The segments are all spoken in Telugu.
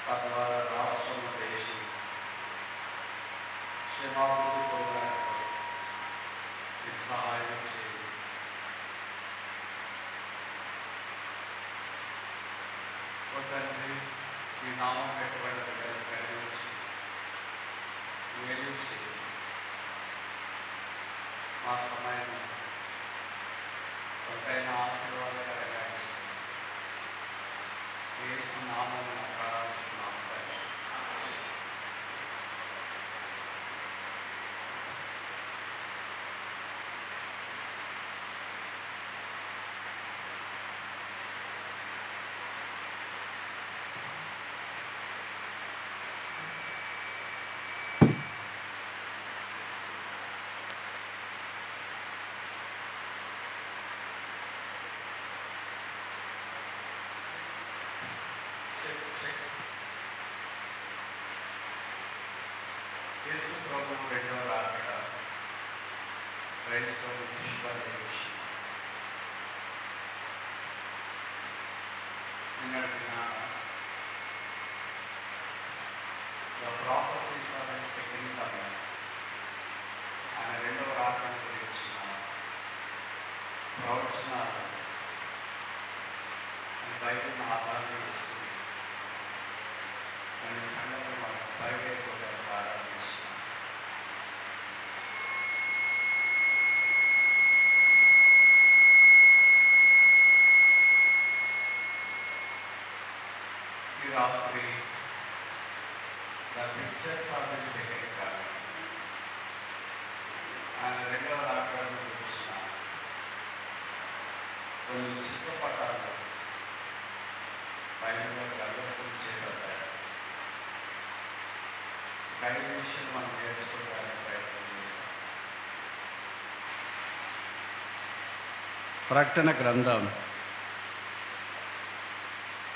తద్వారా రాష్ట్రము దేశం క్షేమాభివృద్ధి పొందడానికి మీకు సహాయం చేయండి. ఓ తండ్రి, మీ నామం పెట్టబడిన బిడ్డలు కరుణించి మేలు చేయండి. మా సమయం కొంతైనా ఆశీర్వాదకరంగా యేసు నామమున ప్రార్థిస్తున్నాము. యేసు ప్రభువు రెండవ రాకడ క్రైస్తవుల విషయం నిన్నటి the prophecies of his second coming, ఆయన రెండవ రాకడ గురించిన ప్రవచనాలు బైబిల్ని ఆధారం చేసుకుని కొన్ని సంగతులు మనకు బయటైపోవడానికి ప్రారంభించాం. ఈ రాత్రి the pictures of the second coming, ఆయన రెండవ రాకడను గురించిన కొన్ని చిత్రపటాలు బైబిల్లో ప్రదర్శన చేయబడ్డాయి. బైబిల్ విషయం మనం నేర్చుకోవడానికి ప్రయత్నం చేస్తాం. ప్రకటన గ్రంథం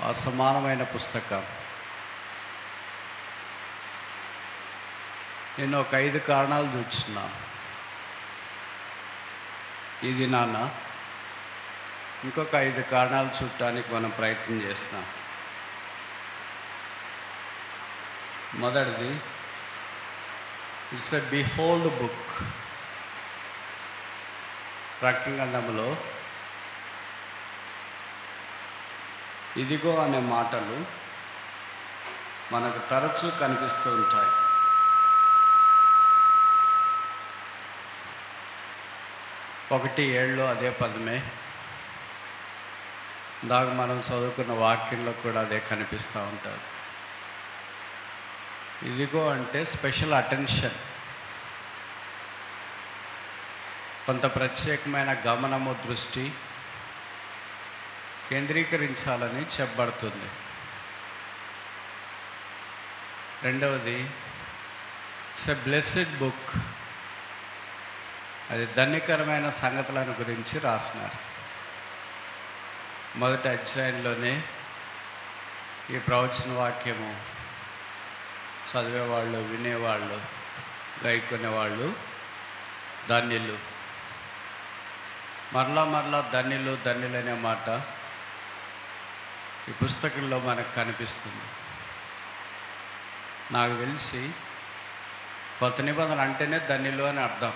అసమానమైన పుస్తకం. నేను ఒక 5 కారణాలు చూస్తున్నా. ఇది నాన్న ఇంకొక 5 కారణాలు చూడటానికి మనం ప్రయత్నం చేస్తాం. మొదటిది, ఇట్స్ ఎ బిహోల్డ్ బుక్. ప్రకటన గ్రంథంలో ఇదిగో అనే మాటలు మనకు తరచూ కనిపిస్తూ ఉంటాయి. ఒకటి 7 అదే పదమే, దాకా మనం చదువుకున్న వాక్యంలో కూడా అదే కనిపిస్తూ ఉంటుంది. ఇదిగో అంటే స్పెషల్ అటెన్షన్, కొంత ప్రత్యేకమైన గమనము, దృష్టి కేంద్రీకరించాలని చెప్పబడుతుంది. రెండవది, ఇట్స్ ఎ బ్లెస్డ్ బుక్. అది ధన్యకరమైన సంగతులను గురించి రాసినారు. మొదటి అధ్యాయంలోనే ఈ ప్రవచన వాక్యము చదివేవాళ్ళు, వినేవాళ్ళు, గైకొనేవాళ్ళు ధన్యులు. మరలా ధన్యులు అనే మాట ఈ పుస్తకంలో మనకు కనిపిస్తుంది. నాకు తెలిసి కొత్త నిబంధన అంటేనే ధన్యులు అని అర్థం.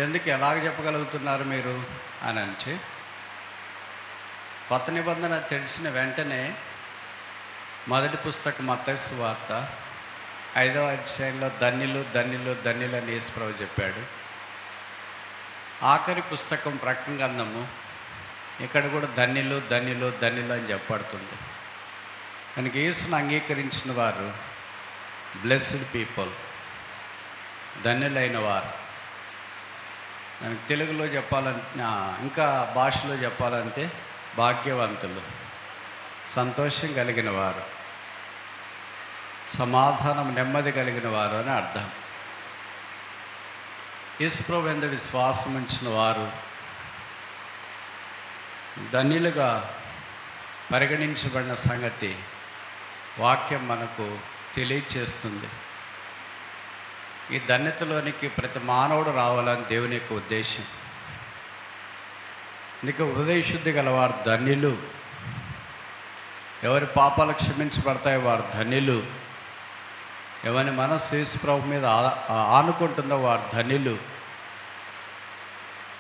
ఎందుకు ఎలాగ చెప్పగలుగుతున్నారు మీరు అని అంటే, కొత్త నిబంధన తెలిసిన వెంటనే మొదటి పుస్తకం మత్తయి సువార్త 5వ అధ్యాయంలో ధన్యులు అని యేసుప్రభు చెప్పాడు. ఆఖరి పుస్తకం ప్రకటన గ్రంథము, ఇక్కడ కూడా ధన్యులు అని చెప్పబడుతుంది. కనుక యేసును అంగీకరించిన వారు బ్లెస్డ్ పీపుల్, ధన్యులైన వారు. దానికి తెలుగులో చెప్పాలంటే, ఇంకా భాషలో చెప్పాలంటే భాగ్యవంతులు, సంతోషం కలిగిన వారు, సమాధానం, నెమ్మది కలిగిన వారు అని అర్థం. యేసుప్రభు యందు విశ్వాసం ఉంచిన వారు ధన్యులుగా పరిగణించబడిన సంగతి వాక్యం మనకు తెలియచేస్తుంది. ఈ ధన్యతలోనికి ప్రతి మానవుడు రావాలని దేవుని యొక్క ఉద్దేశం. అందుకే హృదయ శుద్ధి గలవారు ధన్యులు ఎవరి పాపాలు క్షమించబడతాయో వారు ధన్యులు. ఎవరి మనస్సు యేసు ప్రభు మీద ఆనుకుంటుందో వారు ధన్యులు.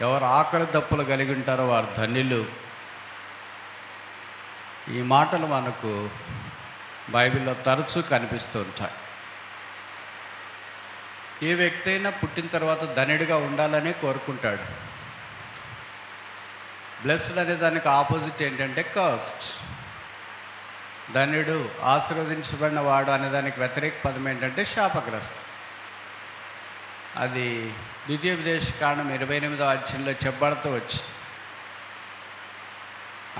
ఎవరు ఆకలి దప్పులు కలిగి ఉంటారో వారు ధన్యులు. ఈ మాటలు మనకు బైబిల్లో తరచూ కనిపిస్తూ ఉంటాయి. ఏ వ్యక్తి అయినా పుట్టిన తర్వాత ధన్యుడిగా ఉండాలని కోరుకుంటాడు. బ్లెస్డ్ అనే దానికి ఆపోజిట్ ఏంటంటే కర్స్డ్. ధన్యుడు, ఆశీర్వదించబడిన వాడు అనే దానికి వ్యతిరేక పదం ఏంటంటే శాపగ్రస్తం. అది ద్వితీయోపదేశకాండం 28వ అధ్యాయంలో చెప్పబడుతూ వచ్చి,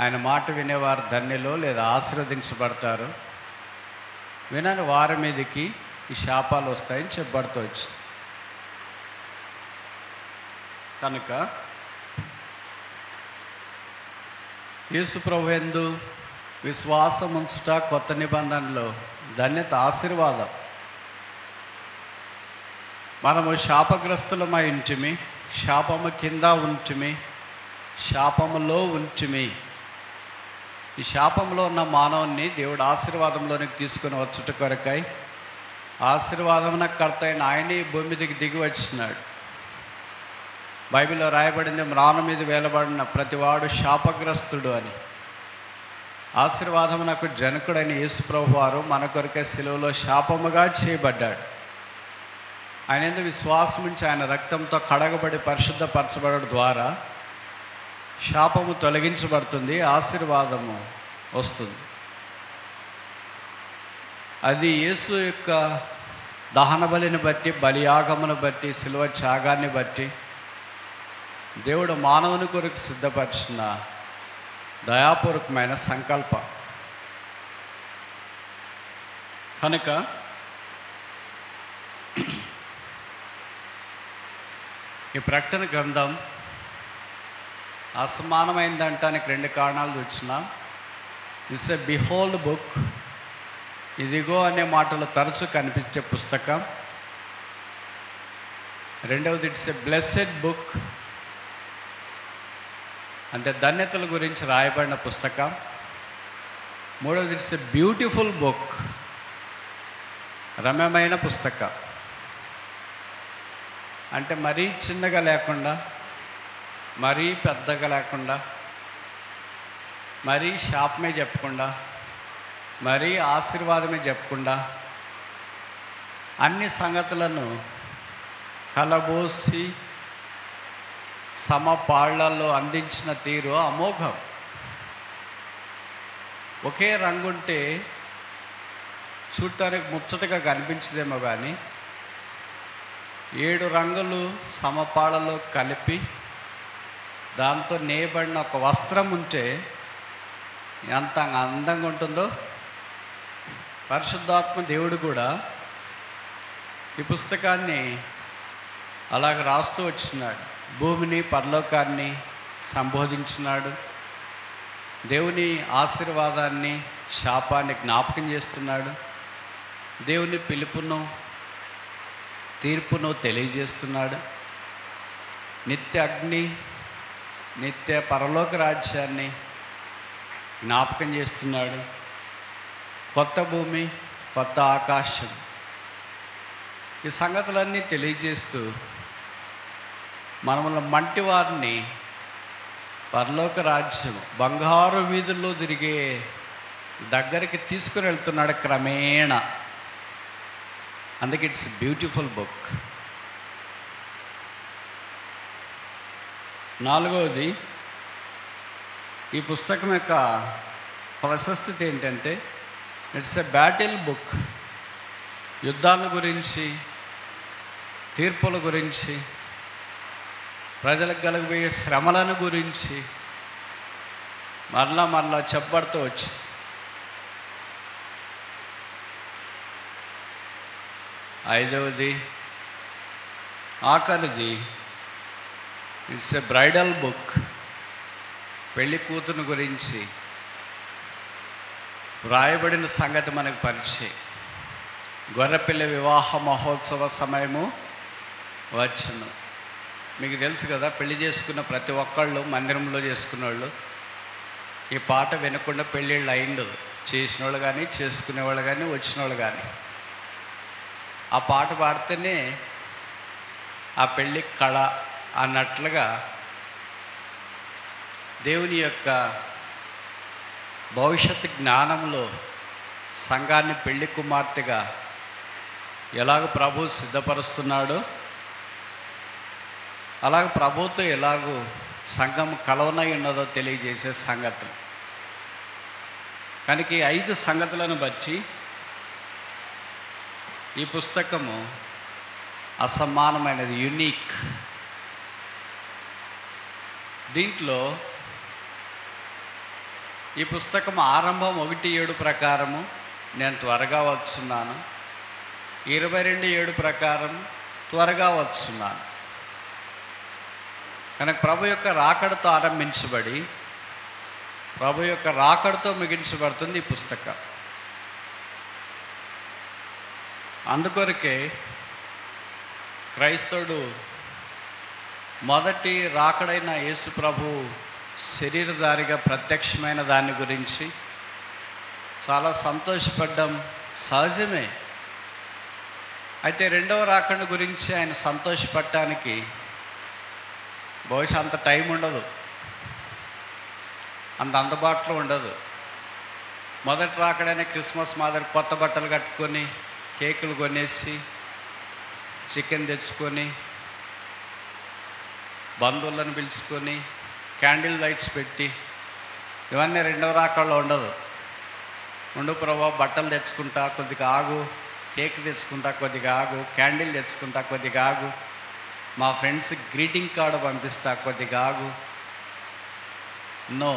ఆయన మాట వినేవారు ధన్యులు లేదా ఆశీర్వదించబడతారు, వినని వారి మీదకి ఈ శాపాలు వస్తాయని చెప్పబడుతూ వచ్చి. కనుక యేసు ప్రభువెందు విశ్వాసం ఉంచుట కొత్త నిబంధనలో ధన్యత, ఆశీర్వాదం. మనము శాపగ్రస్తులమై ఉంటిమి, శాపము కింద ఉంటిమి, శాపములో ఉంటిమి. ఈ శాపంలో ఉన్న మానవుని దేవుడు ఆశీర్వాదంలోనికి తీసుకుని వచ్చుట కొరకై ఆశీర్వాదమున కర్త అయిన ఆయనే భూమి మీదకి దిగి వచ్చినాడు. బైబిల్లో రాయబడింది, మ్రాణ మీద వేలబడిన ప్రతివాడు శాపగ్రస్తుడు అని. ఆశీర్వాదమునకు జనకుడైన యేసు ప్రభు వారు మన కొరకే సిలువలో శాపముగా చేయబడ్డాడు. ఆయన ఎందుకు విశ్వాసం ఉంచి ఆయన రక్తంతో కడగబడి పరిశుద్ధపరచబడడం ద్వారా శాపము తొలగించబడుతుంది, ఆశీర్వాదము వస్తుంది. అది యేసు యొక్క దహన బలిని బట్టి, బలియాగమును బట్టి, శిలువ త్యాగాన్ని బట్టి దేవుడు మానవుని కొరకు సిద్ధపరిచిన దయాపూర్వకమైన సంకల్పం. కనుక ఈ ప్రకటన గ్రంథం అసమానమైందంటానికి 2 కారణాలు చూస్తున్నాం. It's a behold book. ఇదిగో అనే మాటలు తరచూ కనిపించే పుస్తకం. రెండవది, ఇట్స్ ఎ బ్లెస్సెడ్ బుక్, అంటే ధన్యతల గురించి రాయబడిన పుస్తకం. మూడవది, ఇట్స్ ఎ బ్యూటిఫుల్ బుక్, రమ్యమైన పుస్తకం. అంటే మరీ చిన్నగా లేకుండా, మరీ పెద్దగా లేకుండా, మరీ శాపమే చెప్పకుండా, మరీ ఆశీర్వాదమే చెప్పకుండా, అన్ని సంగతులను కలబోసి సమపాళ్లలో అందించిన తీరు అమోఘం. ఒకే రంగుంటే చూడటానికి ముచ్చటగా కనిపించదేమో కానీ 7 రంగులు సమపాళ్లలో కలిపి దాంతో నేయబడిన ఒక వస్త్రం ఉంటే ఎంత అందంగా ఉంటుందో. పరిశుద్ధాత్మ దేవుడు కూడా ఈ పుస్తకాన్ని అలాగ రాస్తూ వచ్చినాడు. భూమిని, పరలోకాన్ని సంబోధించినాడు. దేవుని ఆశీర్వాదాన్ని, శాపాన్ని జ్ఞాపకం చేస్తున్నాడు. దేవుని పిలుపును, తీర్పును తెలియజేస్తున్నాడు. నిత్య అగ్ని, నిత్య పరలోక రాజ్యాన్ని జ్ఞాపకం చేస్తున్నాడు. కొత్త భూమి, కొత్త ఆకాశం, ఈ సంగతులన్నీ తెలియజేస్తూ మనముల మంటి వారిని పరలోక రాజ్యం, బంగారు వీధుల్లో తిరిగే దగ్గరికి తీసుకుని వెళ్తున్నాడు క్రమేణా. అందుకే ఇట్స్ బ్యూటిఫుల్ బుక్. నాలుగవది, ఈ పుస్తకం యొక్క ప్రశస్తి ఏంటంటే ఇట్స్ ఎ బ్యాటిల్ బుక్. యుద్ధాల గురించి, తీర్పుల గురించి, ప్రజలకు కలగబోయే శ్రమలను గురించి మరలా చెప్పబడుతూ వచ్చింది. ఐదవది, ఆఖరిది, ఇట్స్ ఎ బ్రైడల్ బుక్. పెళ్లి కూతురు గురించి వ్రాయబడిన సంగతి మనకు పరిచయం. గొర్రెపిల్ల వివాహ మహోత్సవ సమయము వచ్చును. మీకు తెలుసు కదా, పెళ్లి చేసుకున్న ప్రతి ఒక్కళ్ళు, మందిరంలో చేసుకున్న వాళ్ళు ఈ పాట వినకుండా పెళ్ళిళ్ళు అయిండదు. చేసిన వాళ్ళు కానీ, చేసుకునేవాళ్ళు కానీ, వచ్చిన వాళ్ళు కానీ ఆ పాట పాడితేనే ఆ పెళ్ళి కళ అన్నట్లుగా దేవుని యొక్క భవిష్యత్తు జ్ఞానంలో సంఘాన్ని పెళ్లి కుమార్తెగా ఎలాగ ప్రభు సిద్ధపరుస్తున్నాడో అలాగ ప్రభుతో ఎలాగో సంఘం కలవనై ఉన్నదో తెలియజేసే సంగతులు. కనుక ఈ 5 సంగతులను బట్టి ఈ పుస్తకము అసమానమైనది, యునీక్. దీంట్లో ఈ పుస్తకం ఆరంభం 1:7 ప్రకారము నేను త్వరగా వచ్చున్నాను, 22:7 ప్రకారం త్వరగా వచ్చున్నాను. కనుక ప్రభు యొక్క రాకడతో ఆరంభించబడి ప్రభు యొక్క రాకడతో ముగించబడుతుంది ఈ పుస్తకం. అందుకొరకే క్రైస్తవుడు మొదటి రాకడైన యేసు ప్రభు శరీరధారిగా ప్రత్యక్షమైన దాని గురించి చాలా సంతోషపడ్డం సహజమే. అయితే రెండవ రాకడ గురించి ఆయన సంతోషపడటానికి బహుశా అంత టైం ఉండదు, అంత అందుబాటులో ఉండదు. మొదటి రాకడైన క్రిస్మస్ మాదిరి కొత్త బట్టలు కట్టుకొని, కేకులు కొనేసి, చికెన్ తెచ్చుకొని, బంధువులను పిలుచుకొని, క్యాండిల్ లైట్స్ పెట్టి, ఇవన్నీ రెండవ రాకడలో ఉండదు. ఉండు ప్రభా, బట్టలు తెచ్చుకుంటా కొద్దిగా ఆగు, కేక్ తెచ్చుకుంటా కొద్దిగా ఆగు, క్యాండిల్ తెచ్చుకుంటా కొద్దిగా ఆగు, మా ఫ్రెండ్స్కి గ్రీటింగ్ కార్డు పంపిస్తా కొద్దిగా ఆగు. No,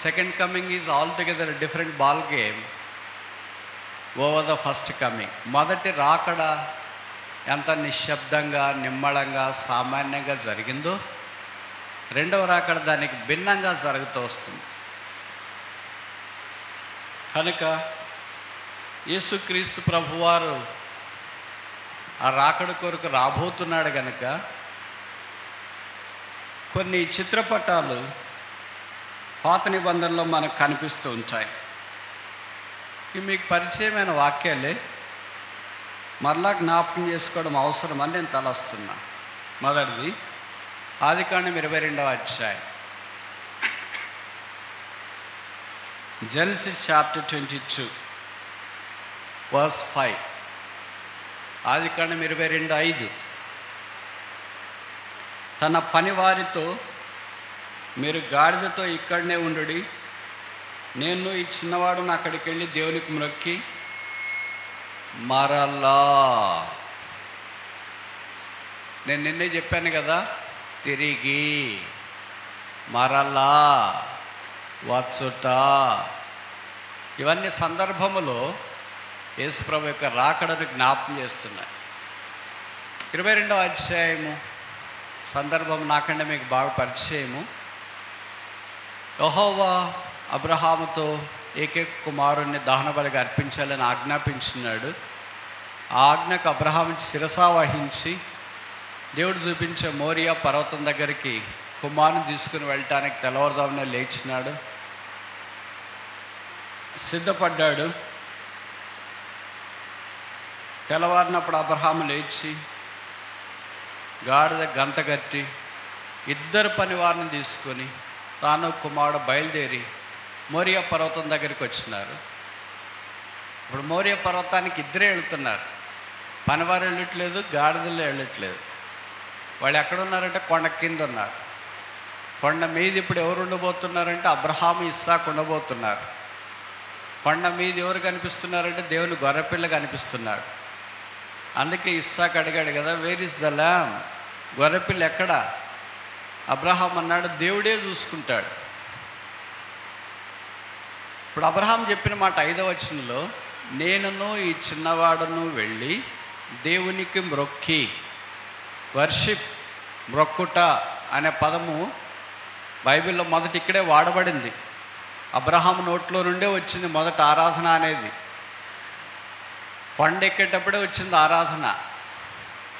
second coming is altogether different ball game over the first coming. మొదటి రాకడ ఎంత నిశ్శబ్దంగా, నిమ్మళంగా, సామాన్యంగా జరిగిందో రెండవ రాకడ దానికి భిన్నంగా జరుగుతూ వస్తుంది. కనుక యేసుక్రీస్తు ప్రభువారు ఆ రాకడ కొరకు రాబోతున్నాడు కనుక కొన్ని చిత్రపటాలు పాత నిబంధనలో మనకు కనిపిస్తూ ఉంటాయి. ఇవి మీకు పరిచయమైన వాక్యాలే, మరలా జ్ఞాపకం చేసుకోవడం అవసరమని నేను తలస్తున్నా. మొదటిది ఆదికాండం 22వ అధ్యాయం, జెనసిస్ చాప్టర్ 22 వర్స్ 5. ఆదికాండం 22:5. తన పనివారితో, మీరు గాడిదతో ఇక్కడనే ఉండుడి, నేను ఈ చిన్నవాడును అక్కడికి వెళ్ళి దేవునికి మ్రొక్కి మరలా, నేను నిన్నే చెప్పాను కదా, తిరిగి మరలా వచ్చుట. ఇవన్నీ సందర్భములో యేసుప్రభు యొక్క రాకడను జ్ఞాపకం చేస్తున్నాయి. 22వ అధ్యాయము సందర్భం నాకంటే మీకు బాగా పరిచయము. యెహోవా అబ్రహాముతో ఏకైక కుమారుణ్ణి దహనబలిగా అర్పించాలని ఆజ్ఞాపించినాడు. ఆ ఆజ్ఞకు అబ్రహాము శిరసా వహించి దేవుడు చూపించే మోరియా పర్వతం దగ్గరికి కుమారుని తీసుకుని వెళ్ళటానికి తెల్లవారుజామునే లేచినాడు, సిద్ధపడ్డాడు. తెల్లవారినప్పుడు అబ్రహాము లేచి గాడిద గంత కట్టి 2 పనివారిని తీసుకొని తాను కుమారుడు బయలుదేరి మోరియా పర్వతం దగ్గరికి వచ్చినారు. ఇప్పుడు మోరియా పర్వతానికి 2 వెళుతున్నారు, పనివారు వెళ్ళట్లేదు, గాడిదలు వెళ్ళట్లేదు. వాళ్ళు ఎక్కడున్నారంటే కొండ కింద ఉన్నారు. కొండ మీద ఇప్పుడు ఎవరు ఉండబోతున్నారంటే అబ్రహాము, ఇస్సాకు ఉండబోతున్నారు. కొండ మీద ఎవరు కనిపిస్తున్నారంటే దేవుని గొర్రెపిల్ల కనిపిస్తున్నాడు. అందుకే ఇస్సాకు అడిగాడు కదా, వేర్ ఇస్ ద ల్యామ్, గొర్రెపిల్ల ఎక్కడా? అబ్రహాం అన్నాడు, దేవుడే చూసుకుంటాడు. ఇప్పుడు అబ్రహాం చెప్పిన మాట 5వ వచనంలో, నేనును ఈ చిన్నవాడును వెళ్ళి దేవునికి మ్రొక్కి, వర్షిప్, మ్రొక్కుట అనే పదము బైబిల్లో మొదటి ఇక్కడే వాడబడింది. అబ్రహాం నోట్లో నుండే వచ్చింది మొదట ఆరాధన అనేది. కొండ ఎక్కేటప్పుడే వచ్చింది ఆరాధన.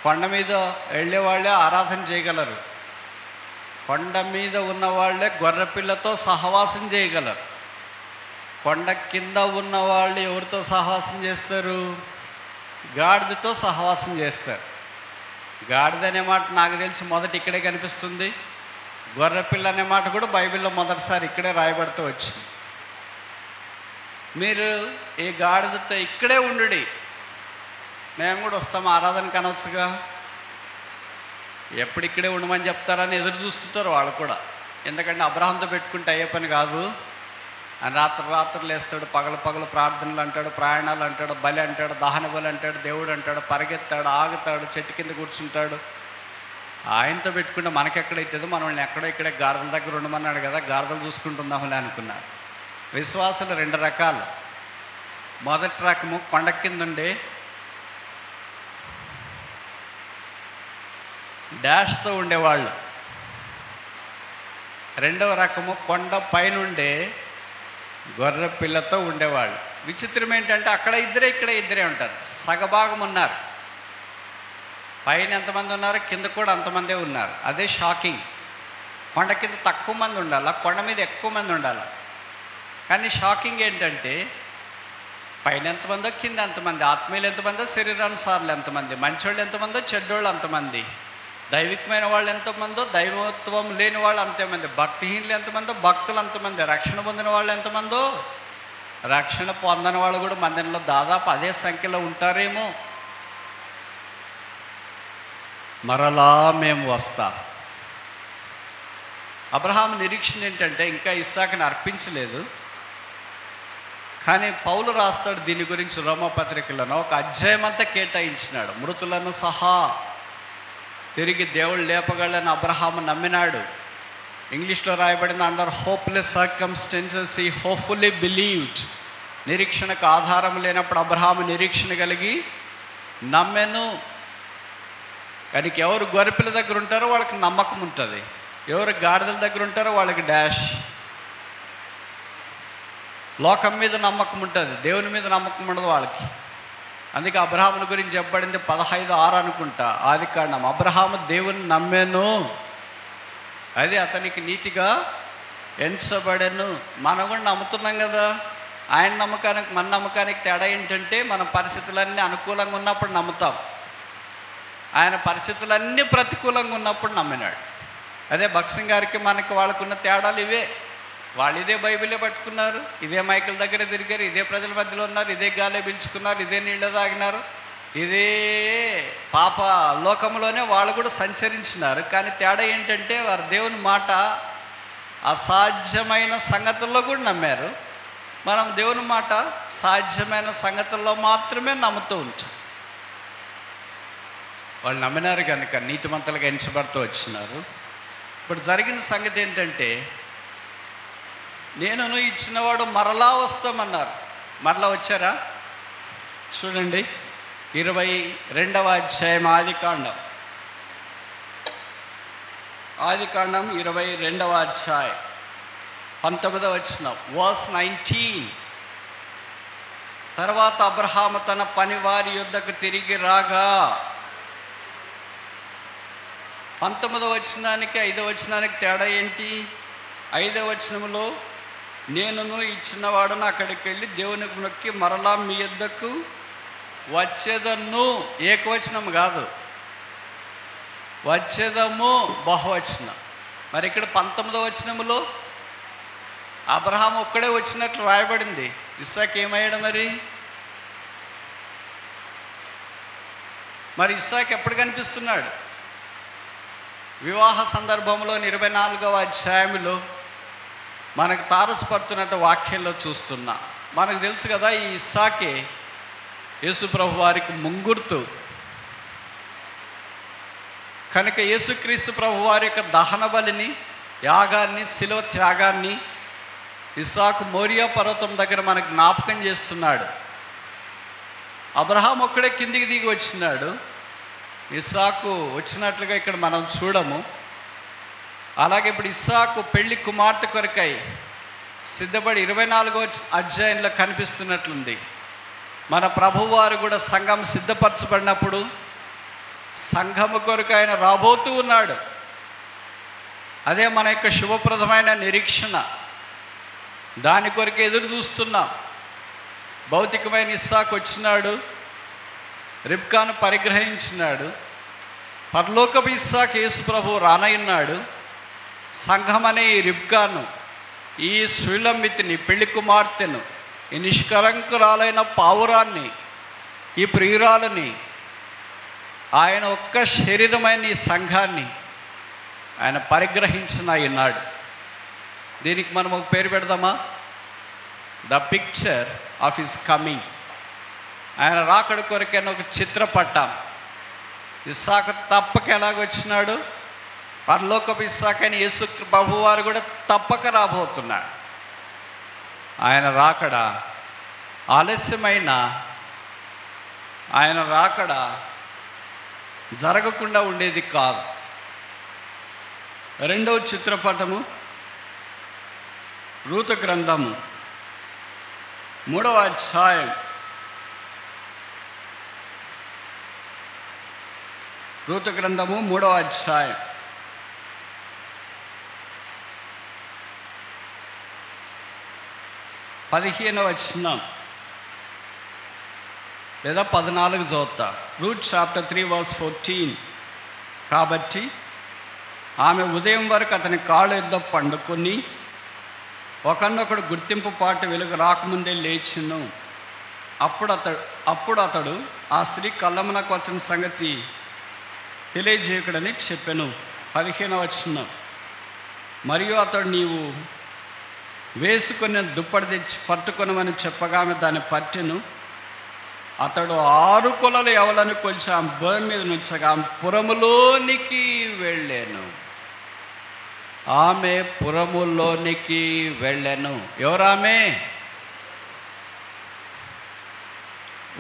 కొండ మీద వెళ్ళేవాళ్ళే ఆరాధన చేయగలరు, కొండ మీద ఉన్నవాళ్ళే గొర్రెపిల్లతో సహవాసం చేయగలరు. కొండ కింద ఉన్న వాళ్ళు ఎవరితో సహవాసం చేస్తారు? గాడిదతో సహవాసం చేస్తారు. గాడిద అనే మాట నాకు తెలిసి మొదట ఇక్కడే కనిపిస్తుంది. గొర్రెపిల్ల అనే మాట కూడా బైబిల్లో మొదటిసారి ఇక్కడే రాయబడుతూ వచ్చింది. మీరు ఈ గాడిదతో ఇక్కడే ఉండుడి, మేము కూడా వస్తాము ఆరాధనకి అనవచ్చుగా. ఎప్పుడు ఇక్కడే ఉండమని చెప్తారని ఎదురు చూస్తుంటారు వాళ్ళు కూడా. ఎందుకంటే అబ్రహాంతో పెట్టుకుంటే అయ్యే పని కాదు. అని రాత్రులు వేస్తాడు, పగలు ప్రార్థనలు అంటాడు, ప్రయాణాలు అంటాడు, బలి అంటాడు, దహన బలి అంటాడు, దేవుడు అంటాడు, పరిగెత్తాడు, ఆగుతాడు, చెట్టు కింద కూర్చుంటాడు. ఆయనతో పెట్టుకుంటే మనకెక్కడైతుందో, మనం ఎక్కడో ఇక్కడే గాడిదల దగ్గర ఉండమన్నాడు కదా, గాడిదలు చూసుకుంటుందామని అనుకున్నారు. విశ్వాసులు రెండు రకాలు. మొదటి రకము కొండ కింద ఉండే డాష్తో ఉండేవాళ్ళు. రెండవ రకము కొండ పైనుండే గొర్రె పిల్లతో ఉండేవాళ్ళు. విచిత్రం ఏంటంటే అక్కడ ఇద్దరే ఇక్కడ ఇద్దరే ఉంటారు. సగభాగం ఉన్నారు. పైన ఎంతమంది ఉన్నారు, కింద కూడా అంతమందే ఉన్నారు. అదే షాకింగ్. కొండ కింద తక్కువ మంది ఉండాలి, కొండ మీద ఎక్కువ మంది ఉండాలి. కానీ షాకింగ్ ఏంటంటే పైన ఎంతమందో కింద ఎంతమంది, ఆత్మీయులు ఎంతమందో, శరీరానుసారులు ఎంతమంది, మంచోళ్ళు ఎంతమందో, చెడ్డోళ్ళు అంతమంది, దైవికమైన వాళ్ళు ఎంతమందో, దైవత్వం లేని వాళ్ళు అంతమంది, భక్తిహీనులు ఎంతమందో, భక్తులు అంతమంది, రక్షణ పొందిన వాళ్ళు ఎంతమందో, రక్షణ పొందని వాళ్ళు కూడా మందిరంలో దాదాపు అదే సంఖ్యలో ఉంటారేమో. మరలా మేము వస్తాం. అబ్రహాము నిరీక్షణ ఏంటంటే ఇంకా ఇస్సాకుని అర్పించలేదు. కానీ పౌలు రాస్తాడు దీని గురించి రోమపత్రికలను, ఒక అధ్యాయం అంతా కేటాయించినాడు. మృతులను సహా తిరిగి దేవుడు లేపగలని అబ్రహాము నమ్మినాడు. ఇంగ్లీష్లో రాయబడింది, under hopeless circumstances he hopefully believed. నిరీక్షణకు ఆధారం లేనప్పుడు అబ్రహాము నిరీక్షణ కలిగి నమ్మెను. కానీ ఎవరు గొర్రెపిల్ల దగ్గర ఉంటారో వాళ్ళకి నమ్మకం ఉంటుంది, ఎవరు గాడిదల దగ్గర ఉంటారో వాళ్ళకి డాష్. లోకం మీద నమ్మకం ఉంటుంది, దేవుని మీద నమ్మకం ఉండదు వాళ్ళకి. అందుకే అబ్రహాముల గురించి చెప్పబడింది 15:6 అనుకుంటా ఆదికాండం. అబ్రహాము దేవుని నమ్మెను, అది అతనికి నీతిగా ఎంచబడెను. మనం కూడా నమ్ముతున్నాం కదా. ఆయన నమ్మకానికి మన నమ్మకానికి తేడా ఏంటంటే మన పరిస్థితులన్నీ అనుకూలంగా ఉన్నప్పుడు నమ్ముతాం, ఆయన పరిస్థితులన్నీ ప్రతికూలంగా ఉన్నప్పుడు నమ్మినాడు. అదే భక్సింగ్ గారికి మనకి వాళ్ళకున్న తేడాలు ఇవే. వాళ్ళు ఇదే బైబిలే పట్టుకున్నారు, ఇదే మైకుల దగ్గర తిరిగారు, ఇదే ప్రజల మధ్యలో ఉన్నారు, ఇదే గాలే పీల్చుకున్నారు, ఇదే నీళ్ళు తాగినారు, ఇదే పాప లోకంలోనే వాళ్ళు కూడా సంచరించినారు. కానీ తేడా ఏంటంటే వారు దేవుని మాట అసాధ్యమైన సంగతుల్లో కూడా నమ్మారు. మనం దేవుని మాట సాధ్యమైన సంగతుల్లో మాత్రమే నమ్ముతూ ఉంటాం. వాళ్ళు నమ్మినారు కనుక నీతిమంతులుగా ఎంచబడుతూ వచ్చినారు. ఇప్పుడు జరిగిన సంగతి ఏంటంటే, నేను ఇచ్చినవాడు మరలా వస్తామన్నారు. మరలా వచ్చారా? చూడండి 22వ అధ్యాయం ఆదికాండం 22వ అధ్యాయం 19వ వచనం, వర్స్ 19. తర్వాత అబ్రహాము తన పనివారి యొద్దకు తిరిగి రాగా, 19వ వచనానికి 5వ వచనానికి తేడా ఏంటి? 5వ వచనంలో నేనును ఇచ్చినవాడును అక్కడికి వెళ్ళి దేవునికి నొక్కి మరలా మీ యొద్దకు వచ్చేదను. ఏకవచనం కాదు, వచ్చేదము బహువచనం. మరి ఇక్కడ 19వ వచనంలో అబ్రహాం ఒక్కడే వచ్చినట్లు రాయబడింది. ఇస్సాకు ఏమయ్యాడు మరి ఇస్సాకు ఎప్పుడు కనిపిస్తున్నాడు? వివాహ సందర్భంలో 24వ అధ్యాయంలో మనకు తారసపడుతున్నట్టు వాక్యంలో చూస్తున్నా. మనకు తెలుసు కదా, ఈ ఇస్సాకే యేసుప్రభు వారికి ముంగుర్తు కనుక యేసుక్రీస్తు ప్రభు వారి యొక్క దహన బలిని, యాగాన్ని, శిలువ త్యాగాన్ని ఇస్సాకు మోరియా పర్వతం దగ్గర మనకు జ్ఞాపకం చేస్తున్నాడు. అబ్రహాం ఒక్కడే కిందికి దిగి వచ్చినాడు, ఇస్సాకు వచ్చినట్లుగా ఇక్కడ మనం చూడము. అలాగే ఇప్పుడు ఇస్సాకు పెళ్లి కుమార్తె కొరకై సిద్ధపడి 24వ అధ్యాయంలో కనిపిస్తున్నట్లుంది. మన ప్రభువారు కూడా సంఘం సిద్ధపరచబడినప్పుడు సంఘము కొరకు ఆయన రాబోతూ ఉన్నాడు. అదే మన యొక్క శుభప్రదమైన నిరీక్షణ. దాని కొరకు ఎదురు చూస్తున్నాం. భౌతికమైన ఇస్సాకు వచ్చినాడు, రిబ్కాను పరిగ్రహించినాడు. పరలోకపు ఇస్సాకు యేసు ప్రభువు రానయ్యున్నాడు. సంఘం అనే ఈ రిబ్కాను, ఈ సులమితిని, పెళ్లి కుమార్తెను, ఈ నిష్కలంకురాలైన పావురాన్ని, ఈ ప్రియురాలని, ఆయన ఒక్క శరీరమైన ఈ సంఘాన్ని ఆయన పరిగ్రహించిన ఉన్నాడు. దీనికి మనం ఒక పేరు పెడదామా? The picture of his coming. ఆయన రాకడ కొరకైనా ఒక చిత్రపటం. ఇస్సాకు తప్పక ఎలాగొచ్చినాడు, పరలోకపు ఇస్సాకైన యేసు ప్రభువారు కూడా తప్పక రాబోతున్నాడు. ఆయన రాకడ ఆలస్యమైన ఆయన రాకడ జరగకుండా ఉండేది కాదు. రెండవ చిత్రపటము రూతు గ్రంథము 3వ అధ్యాయం. రూతు గ్రంథము 3వ అధ్యాయం 15వ వచనం లేదా 14 చదువుతా. Ruth chapter 3 verse 14. కాబట్టి ఆమె ఉదయం వరకు అతని కాళ్ళు ఎద్ద పండుకొని ఒకనొకడు గుర్తింపు పాటు వెలుగు రాకముందే లేచిను. అప్పుడు అతడు ఆ స్త్రీ కళ్ళమునకు వచ్చిన సంగతి తెలియజేయకుడని చెప్పెను. 15వ వచనం. మరియు అతడు నీవు వేసుకొని దుప్పటి తెచ్చి పట్టుకొనమని చెప్పగా ఆమె దాన్ని పట్టెను. అతడు 6 కొలలు ఎవలని కొలిచి ఆమె భూమి మీద నుంచగా ఆమె పురములోనికి వెళ్ళాను. ఆమె పురములోనికి వెళ్ళాను. ఎవరామె?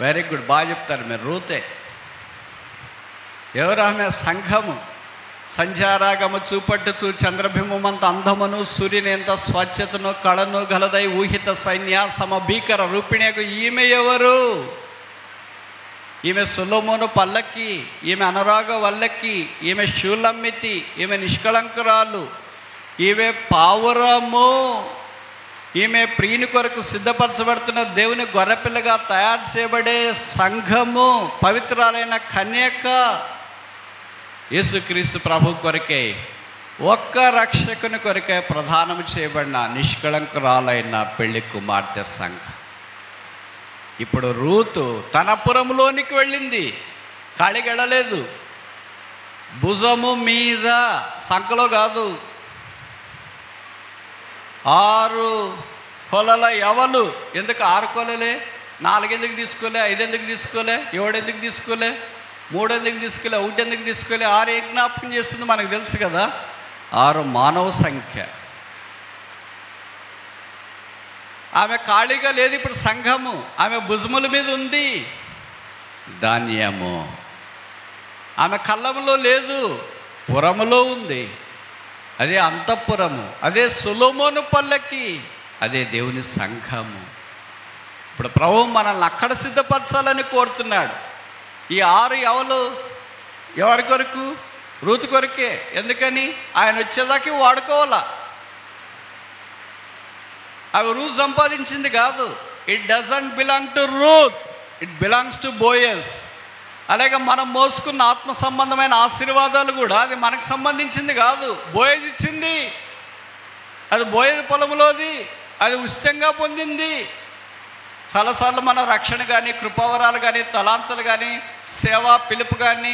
వెరీ గుడ్, బాగా చెప్తారు మీరు. రూతే. ఎవరామె? సంఘము. సంధ్యారాగము చూపట్టుచు చంద్రబింబమంత అందమును సూర్యుని ఎంత స్వచ్ఛతను కళను గలదై ఊహిత సైన్య సమభీకర రూపిణియకు ఈమె ఎవరు? ఈమె సొలొమోను పల్లకి, ఈమె అనురాగ వల్లకి, ఈమె శూలమ్మితి, ఈమె నిష్కళంకురాలు, ఈమె పావురము, ఈమె ప్రియుని కొరకు సిద్ధపరచబడుతున్న దేవుని గొర్రెపిల్లగా తయారు చేయబడే సంఘము, పవిత్రాలైన కన్యక, యేసుక్రీస్తు ప్రభు కొరకే, ఒక్క రక్షకుని కొరకే ప్రదానం చేయబడిన నిష్కళంకురాలైన పెళ్లి కుమార్తె సంఘం. ఇప్పుడు రూతు తన పురంలోనికి వెళ్ళింది. కాళిగెడలేదు. భుజము మీద, సంకలో కాదు. 6 కొలల ఎవలు. ఎందుకు 6 కొలలే? 4 ఎందుకు తీసుకోలే? 5 ఎందుకు తీసుకోలే? 7 ఎందుకు తీసుకోలే? 3 ఎందుకు తీసుకోలే? 1 ఎందుకు తీసుకోలే? 6 ఏ జ్ఞాపకం చేస్తుంది మనకు తెలుసు కదా. 6 మానవ సంఖ్య. ఆమె ఖాళీగా లేదు. ఇప్పుడు సంఘము ఆమె భుజముల మీద ఉంది. ధాన్యము ఆమె కళ్ళములో లేదు, పురములో ఉంది. అదే అంతఃపురము, అదే సొలొమోను పల్లకి, అదే దేవుని సంఘము. ఇప్పుడు ప్రభువు మనల్ని అక్కడ సిద్ధపరచాలని కోరుతున్నాడు. ఈ 6 ఎవరి కొరకు? రూతు కొరకే. ఎందుకని? ఆయన వచ్చేదాకా వాడుకోవాలా. అవి రూతు సంపాదించింది కాదు. It doesn't belong to Ruth, it belongs to బోయస్. అలాగే మనం మోసుకున్న ఆత్మ సంబంధమైన ఆశీర్వాదాలు కూడా అది మనకు సంబంధించింది కాదు, బోయజ్ ఇచ్చింది. అది బోయజ్ పొలంలోది, అది ఉచితంగా పొందింది. చాలాసార్లు మన రక్షణ కానీ, కృపావరాలు కానీ, తలాంతులు కానీ, సేవా పిలుపు కానీ,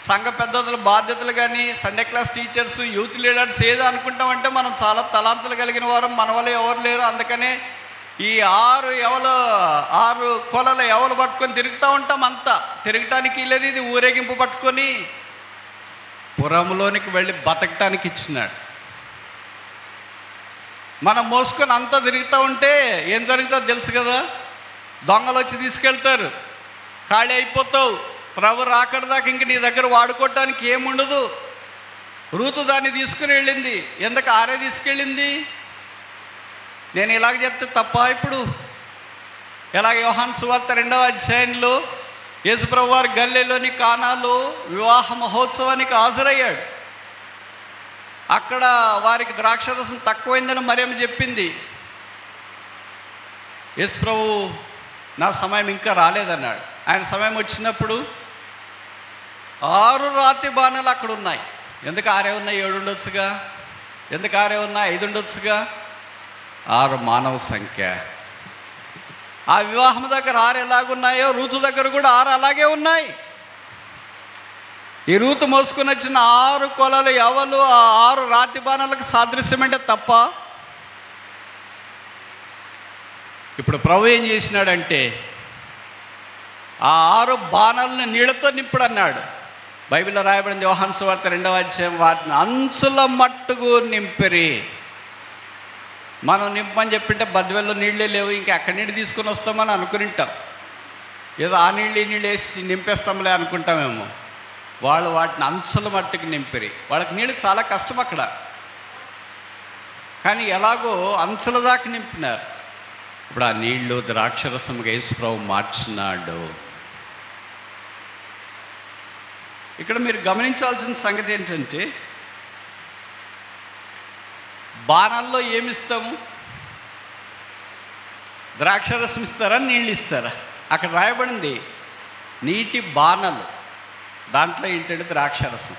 సంఘ పెద్దల బాధ్యతలు కానీ, Sunday class teachers, youth leaders ఏదో అనుకుంటామంటే మనం చాలా తలాంతులు కలిగిన వారు మన వల్ల ఎవరు లేరు. అందుకనే ఈ 6 కొలల ఎవరు పట్టుకొని తిరుగుతూ ఉంటాం. అంతా తిరగటానికి లేదు. ఇది ఊరేగింపు పట్టుకొని పురంలోనికి వెళ్ళి బతకటానికి ఇచ్చినాడు. మనం మోసుకొని అంతా తిరుగుతూ ఉంటే ఏం జరుగుతుందో తెలుసు కదా. దొంగలు వచ్చి తీసుకెళ్తారు, ఖాళీ అయిపోతావు. ప్రభు రాకడ దాకా ఇంక నీ దగ్గర వాడుకోవటానికి ఏముండదు. రూతు దాన్ని తీసుకుని వెళ్ళింది. ఎందుకు 6 తీసుకెళ్ళింది? నేను ఇలాగ చెప్తే తప్ప? ఇప్పుడు ఎలాగ యోహాను సువార్త 2వ అధ్యాయంలో యేసుప్రభు వారు గలిలయలోని కానాలో వివాహ మహోత్సవానికి హాజరయ్యాడు. అక్కడ వారికి ద్రాక్షరసం తక్కువైందని మరియమ్మ చెప్పింది. యేసు ప్రభు నా సమయం ఇంకా రాలేదన్నాడు. ఆయన సమయం వచ్చినప్పుడు 6 రాతి బాణాలు అక్కడ ఉన్నాయి. ఎందుకు 6 ఉన్నాయి? 7 ఉండొచ్చుగా. ఎందుకు 6 ఉన్నాయి? 5 ఉండొచ్చుగా. 6 మానవ సంఖ్య. ఆ వివాహం దగ్గర 6 ఎలాగున్నాయో రూతు దగ్గర కూడా 6 అలాగే ఉన్నాయి. ఈ రూతు మోసుకొని వచ్చిన 6 కొలలు ఎవరు? ఆ 6 రాతి బాణాలకు సాదృశ్యమంటే తప్ప. ఇప్పుడు ప్రభు ఏం చేసినాడంటే ఆ 6 బాణాలను నీళ్ళతో నింపుడు అన్నాడు. బైబిల్లో రాయబడింది యోహాను సువార్త 2వ అధ్యాయం, వాటిని అంచుల మట్టుకు నింపిరి. మనం నింపమని చెప్పింటే బద్వెల్లో నీళ్ళే లేవు, ఇంకా ఎక్కడి నీళ్ళు తీసుకొని వస్తామని అనుకుంటాం. ఏదో ఆ నీళ్ళు ఈ నీళ్ళు వేసి నింపేస్తాంలే అనుకుంటామేమో. వాళ్ళు వాటిని అంచుల మట్టుకు నింపిరి. వాళ్ళకి నీళ్ళు చాలా కష్టం అక్కడ, కానీ ఎలాగో అంచుల దాకా నింపినారు. ఇప్పుడు ఆ నీళ్లు ద్రాక్షరసముగా యేసు ప్రభు మార్చినాడు. ఇక్కడ మీరు గమనించాల్సిన సంగతి ఏంటంటే, బాణాల్లో ఏమిస్తాము? ద్రాక్షరసం ఇస్తారా, నీళ్ళు ఇస్తారా? అక్కడ రాయబడింది నీటి బాణాలు, దాంట్లో ఏంటంటే ద్రాక్షరసం.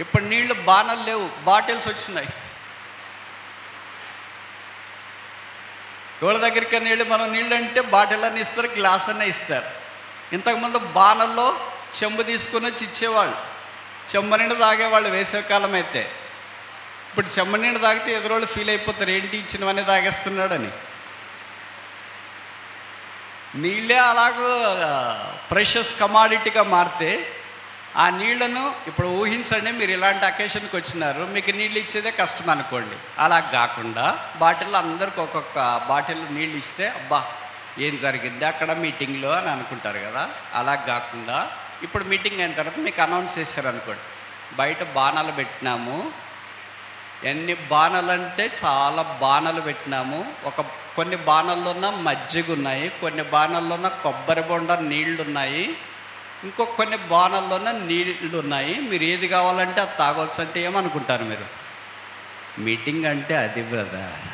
ఇప్పుడు నీళ్ళు బాణాలు లేవు, బాటిల్స్ వచ్చినాయి. ఎవరి దగ్గరికి నీళ్ళు మనం నీళ్ళు అంటే బాటిల్ అన్నీ ఇస్తారు, గ్లాస్ అన్నీ ఇస్తారు. ఇంతకుముందు బాణల్లో చెంబు తీసుకొని వచ్చి ఇచ్చేవాళ్ళు, చెంబు నిండా తాగేవాళ్ళు వేసవికాలం అయితే. ఇప్పుడు చెంబు నిండా తాగితే ఎదురోళ్ళు ఫీల్ అయిపోతారు, ఏంటి ఇచ్చినవన్నీ తాగేస్తున్నాడని. నీళ్ళే అలాగూ ప్రెషస్ కమాడిటీగా మారితే ఆ నీళ్లను ఇప్పుడు ఊహించండి, మీరు ఇలాంటి అకేషన్కి వచ్చినారు, మీకు నీళ్ళు ఇచ్చేదే కష్టం అనుకోండి. అలా కాకుండా బాటిల్లో అందరికి ఒక్కొక్క బాటిల్ నీళ్ళు ఇస్తే అబ్బా ఏం జరిగింది అక్కడ మీటింగ్లో అని అనుకుంటారు కదా. అలా కాకుండా ఇప్పుడు మీటింగ్ అయిన తర్వాత మీకు అనౌన్స్ చేశారు అనుకోండి, బయట బాణాలు పెట్టినాము. ఎన్ని బాణాలు అంటే చాలా బాణాలు పెట్టినాము. కొన్ని బాణాల్లోన మజ్జిగ ఉన్నాయి, కొన్ని బాణాల్లోన కొబ్బరి బొండ నీళ్లు ఉన్నాయి, కొన్ని బాణాల్లోన నీళ్ళు ఉన్నాయి. మీరు ఏది కావాలంటే అది తాగొచ్చు అంటే ఏమనుకుంటారు మీరు? మీటింగ్ అంటే అది బ్రదర్.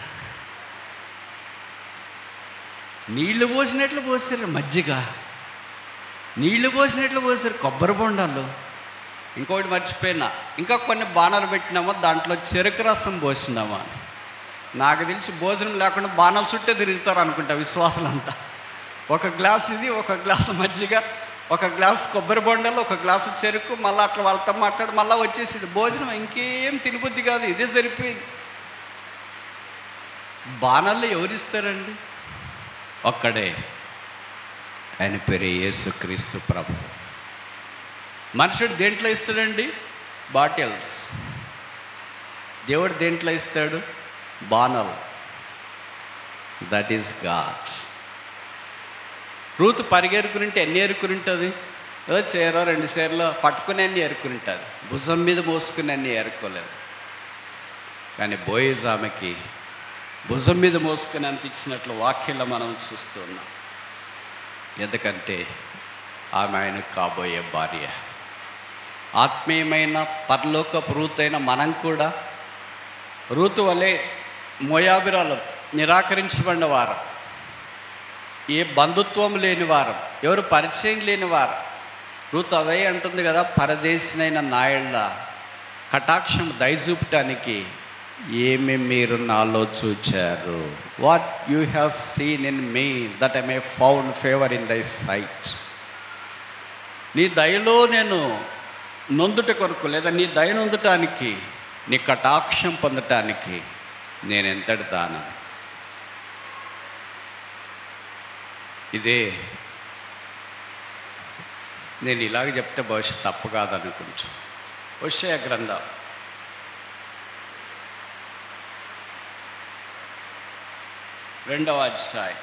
నీళ్లు పోసినట్లు పోసారు మజ్జిగ, నీళ్లు పోసినట్లు పోసారు కొబ్బరి బొండాలు. ఇంకోటి మర్చిపోయినా, ఇంకా కొన్ని బాణాలు పెట్టినామో దాంట్లో చెరుకు రసం పోసినామా. నాకు తెలిసి భోజనం లేకుండా బాణాలు చుట్టే తిరుగుతారు అనుకుంటా విశ్వాసులంతా. ఒక గ్లాస్ ఇది, ఒక గ్లాసు మజ్జిగ, ఒక గ్లాసు కొబ్బరి బొండలు, ఒక గ్లాసు చెరుకు, మళ్ళీ అట్లా వాళ్ళతో మాట్లాడి మళ్ళీ వచ్చేసింది భోజనం. ఇంకేం తినబుద్ధి కాదు, ఇదే సరిపోయింది. బాణాల్లో ఎవరిస్తారండి? ఒక్కడే, ఆయన పేరే యేసుక్రీస్తు ప్రభు. మనుషుడు దేంట్లో ఇస్తాడండి? బాటిల్స్. దేవుడు దేంట్లో ఇస్తాడు? బాణాలు. That is God. రూతు పరిగెరుకునింటే ఎన్ని ఏరుకునింటుంది? ఏదో చీర 2 చీరలో పట్టుకుని అన్ని ఏరుకునింటుంది, భుజం మీద మోసుకుని అన్ని ఏరుకోలేదు. కానీ బోయేజ్ ఆమెకి భుజం మీద మోసుకుని అంత ఇచ్చినట్లు వాక్యంలో మనం చూస్తూ ఉన్నాం. ఎందుకంటే ఆమె ఆయనకు కాబోయే భార్య. ఆత్మీయమైన పరలోకపు రూతైన మనం కూడా రూతు వలె మోయాబిరాలు నిరాకరించబడిన వారు, ఏ బంధుత్వం లేని వారు, ఎవరు పరిచయం లేని వారు. రూతు అదే అంటుంది కదా, పరదేశినైన నాయళ్ళ కటాక్షం దయచూపటానికి ఏమి మీరు నాలో చూచారు? What you have seen in me that I may found favour in thy sight. నీ దయలో నేను నొందుట కొరకు, లేదా నీ దయ నొందటానికి, నీ కటాక్షం పొందటానికి నేను ఎంతటి దాను. ఇదే నేను ఇలాగ చెప్తే బహుశా తప్పు కాదనుకుంటా. హోషేయ గ్రంథం 2వ అధ్యాయం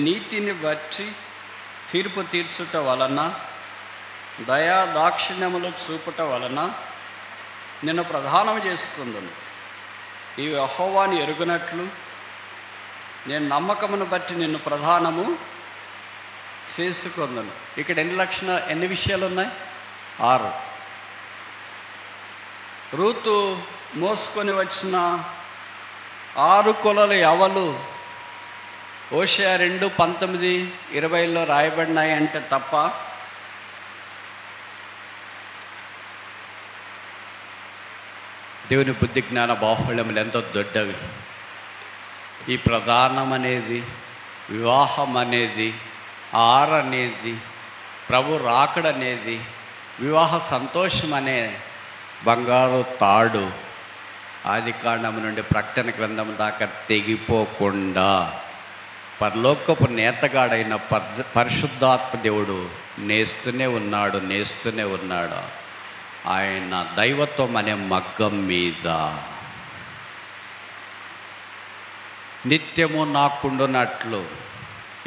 'నీతిని బట్టి తీర్పు తీర్చుట వలన, దయా దాక్షిణ్యములు చూపుట వలన నిన్ను ప్రధానం చేసుకుందును. ఈ యెహోవాను ఎరుగునట్లు నేను నమ్మకమును బట్టి నిన్ను ప్రధానము చేసుకొందును. ఇక్కడ ఎన్ని విషయాలు ఉన్నాయి? 6. రూతు మోసుకొని వచ్చిన 6 కొలలు ఎవలు హోషేయ 2:19-20 రాయబడినాయి అంటే తప్ప దేవుని బుద్ధి జ్ఞాన బాహుళ్యములు ఎంతో దొడ్డవి. ఈ ప్రధానం అనేది, వివాహం అనేది, అనేది, ప్రభు రాకడనేది, వివాహ సంతోషం అనే బంగారు తాడు ఆది కాండం నుండి ప్రకటన గ్రంథం దాకా తెగిపోకుండా పరలోకపు నేతగాడైన పరిశుద్ధాత్మ దేవుడు నేస్తూనే ఉన్నాడు. ఆయన దైవత్వం అనే మగ్గం మీద నిత్యము నాకుండునట్లు.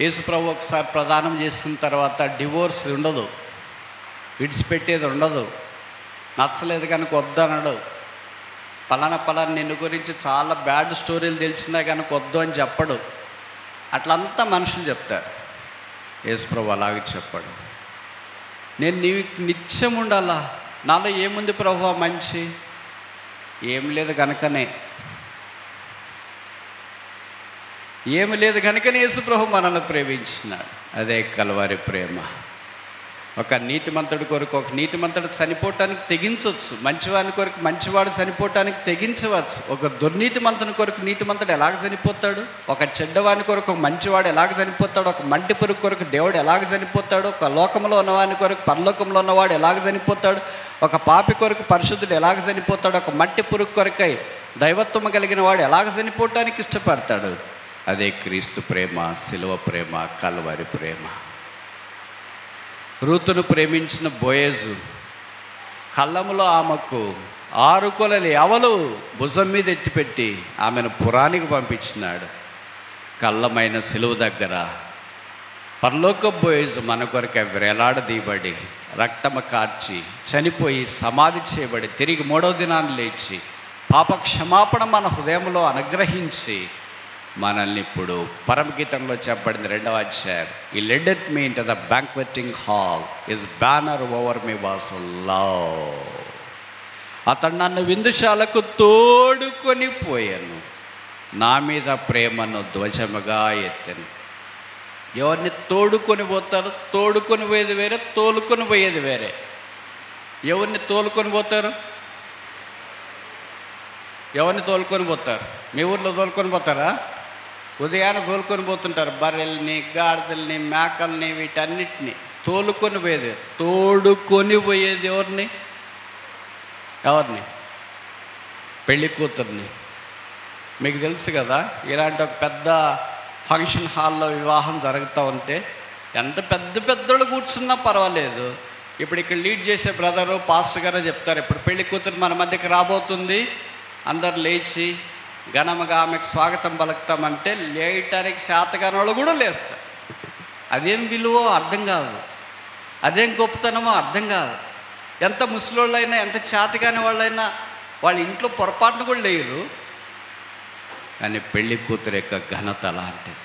యేసుప్రభు ఒకసారి ప్రదానం చేసుకున్న తర్వాత డివోర్స్ ఉండదు, విడిచిపెట్టేది ఉండదు. నచ్చలేదు కనుక వద్దనడు. పలానా నిన్ను గురించి చాలా బ్యాడ్ స్టోరీలు తెలిసినా కనుక వద్దు అని చెప్పడు. అట్లంతా మనుషులు చెప్తారు. యేసుప్రభు అలాగే చెప్పాడు. నేను నీకు నిత్యం ఉండాలా. నాలో ఏముంది ప్రభువా మంచి? ఏమి లేదు కనుకనే యేసుప్రభు మనల్ని ప్రేమించినాడు. అదే కల్వారి ప్రేమ. ఒక నీతిమంతుడి కొరకు ఒక నీతిమంతుడు చనిపోవటానికి తెగించవచ్చు, మంచివాని కొరకు మంచివాడు చనిపోవటానికి తెగించవచ్చు. ఒక దుర్నీతిమంతుని కొరకు నీతిమంతుడు ఎలాగ చనిపోతాడు? ఒక చెడ్డవాని కొరకు ఒక మంచివాడు ఎలాగ చనిపోతాడు? ఒక మంటి పురుగు కొరకు దేవుడు ఎలాగ చనిపోతాడు? ఒక లోకంలో ఉన్నవాని కొరకు పరలోకంలో ఉన్నవాడు ఎలాగ చనిపోతాడు? ఒక పాపి కొరకు పరిశుద్ధుడు ఎలాగ చనిపోతాడు? ఒక మట్టి పురుగు కొరకై దైవత్వం కలిగిన వాడు ఎలాగ చనిపోవటానికి ఇష్టపడతాడు? అదే క్రీస్తు ప్రేమ, శిలువ ప్రేమ, కల్వరి ప్రేమ. రూతును ప్రేమించిన బోయేజు కళ్ళములో ఆమెకు 6 కొలలు ఎవలు భుజం మీద ఎత్తిపెట్టి ఆమెను పురానికి పంపించినాడు. కళ్ళమైన సిలువ దగ్గర పరలోక బోయేజు మన కొరకే వేలాడదీయబడి రక్తము కార్చి చనిపోయి సమాధి చేయబడి తిరిగి 3వ దినాన్ని లేచి పాప క్షమాపణ మన హృదయంలో అనుగ్రహించి మనల్ని ఇప్పుడు పరమగీతంలో చెప్పబడింది 2వ అధ్యాయం, he leaded me into the banqueting hall his banner over me was love. అతడు నన్ను విందుశాలకు తోడుకొని పోయాను, నా మీద ప్రేమను ధ్వజముగా ఎత్తాను. ఎవరిని తోడుకొని పోతారు? తోడుకొని పోయేది వేరే, తోలుకొని పోయేది వేరే. ఎవరిని తోలుకొని పోతారు? ఎవరిని తోలుకొని పోతారు? మీ ఊర్లో తోలుకొని పోతారా? ఉదయాన్నే తోలుకొని పోతుంటారు. బర్రెల్ని, గాడిదల్ని, మేకల్ని, వీటన్నిటిని తోలుకొని పోయేది. తోడుకొని పోయేది ఎవరిని? పెళ్లి కూతుర్ని. మీకు తెలుసు కదా, ఇలాంటి ఒక పెద్ద ఫంక్షన్ హాల్లో వివాహం జరుగుతూ ఉంటే ఎంత పెద్దోళ్ళు కూర్చున్నా పర్వాలేదు. ఇప్పుడు ఇక్కడ లీడ్ చేసే బ్రదరు, పాస్టర్ గారు చెప్తారు, ఇప్పుడు పెళ్లి కూతురు మన మధ్యకి రాబోతుంది, అందరు లేచి ఘనముగా ఆమెకు స్వాగతం పలుకుతామంటే లేయటానికి శాతగాని వాళ్ళు కూడా లేస్తారు. అదేం విలువో అర్థం కాదు, అదేం గొప్పతనమో అర్థం కాదు. ఎంత ముసలోళ్ళైనా, ఎంత చేతగాని వాళ్ళైనా వాళ్ళ ఇంట్లో పొరపాటును కూడా లేరు. కానీ పెళ్లి కూతురు యొక్క ఘనత అలాంటిది.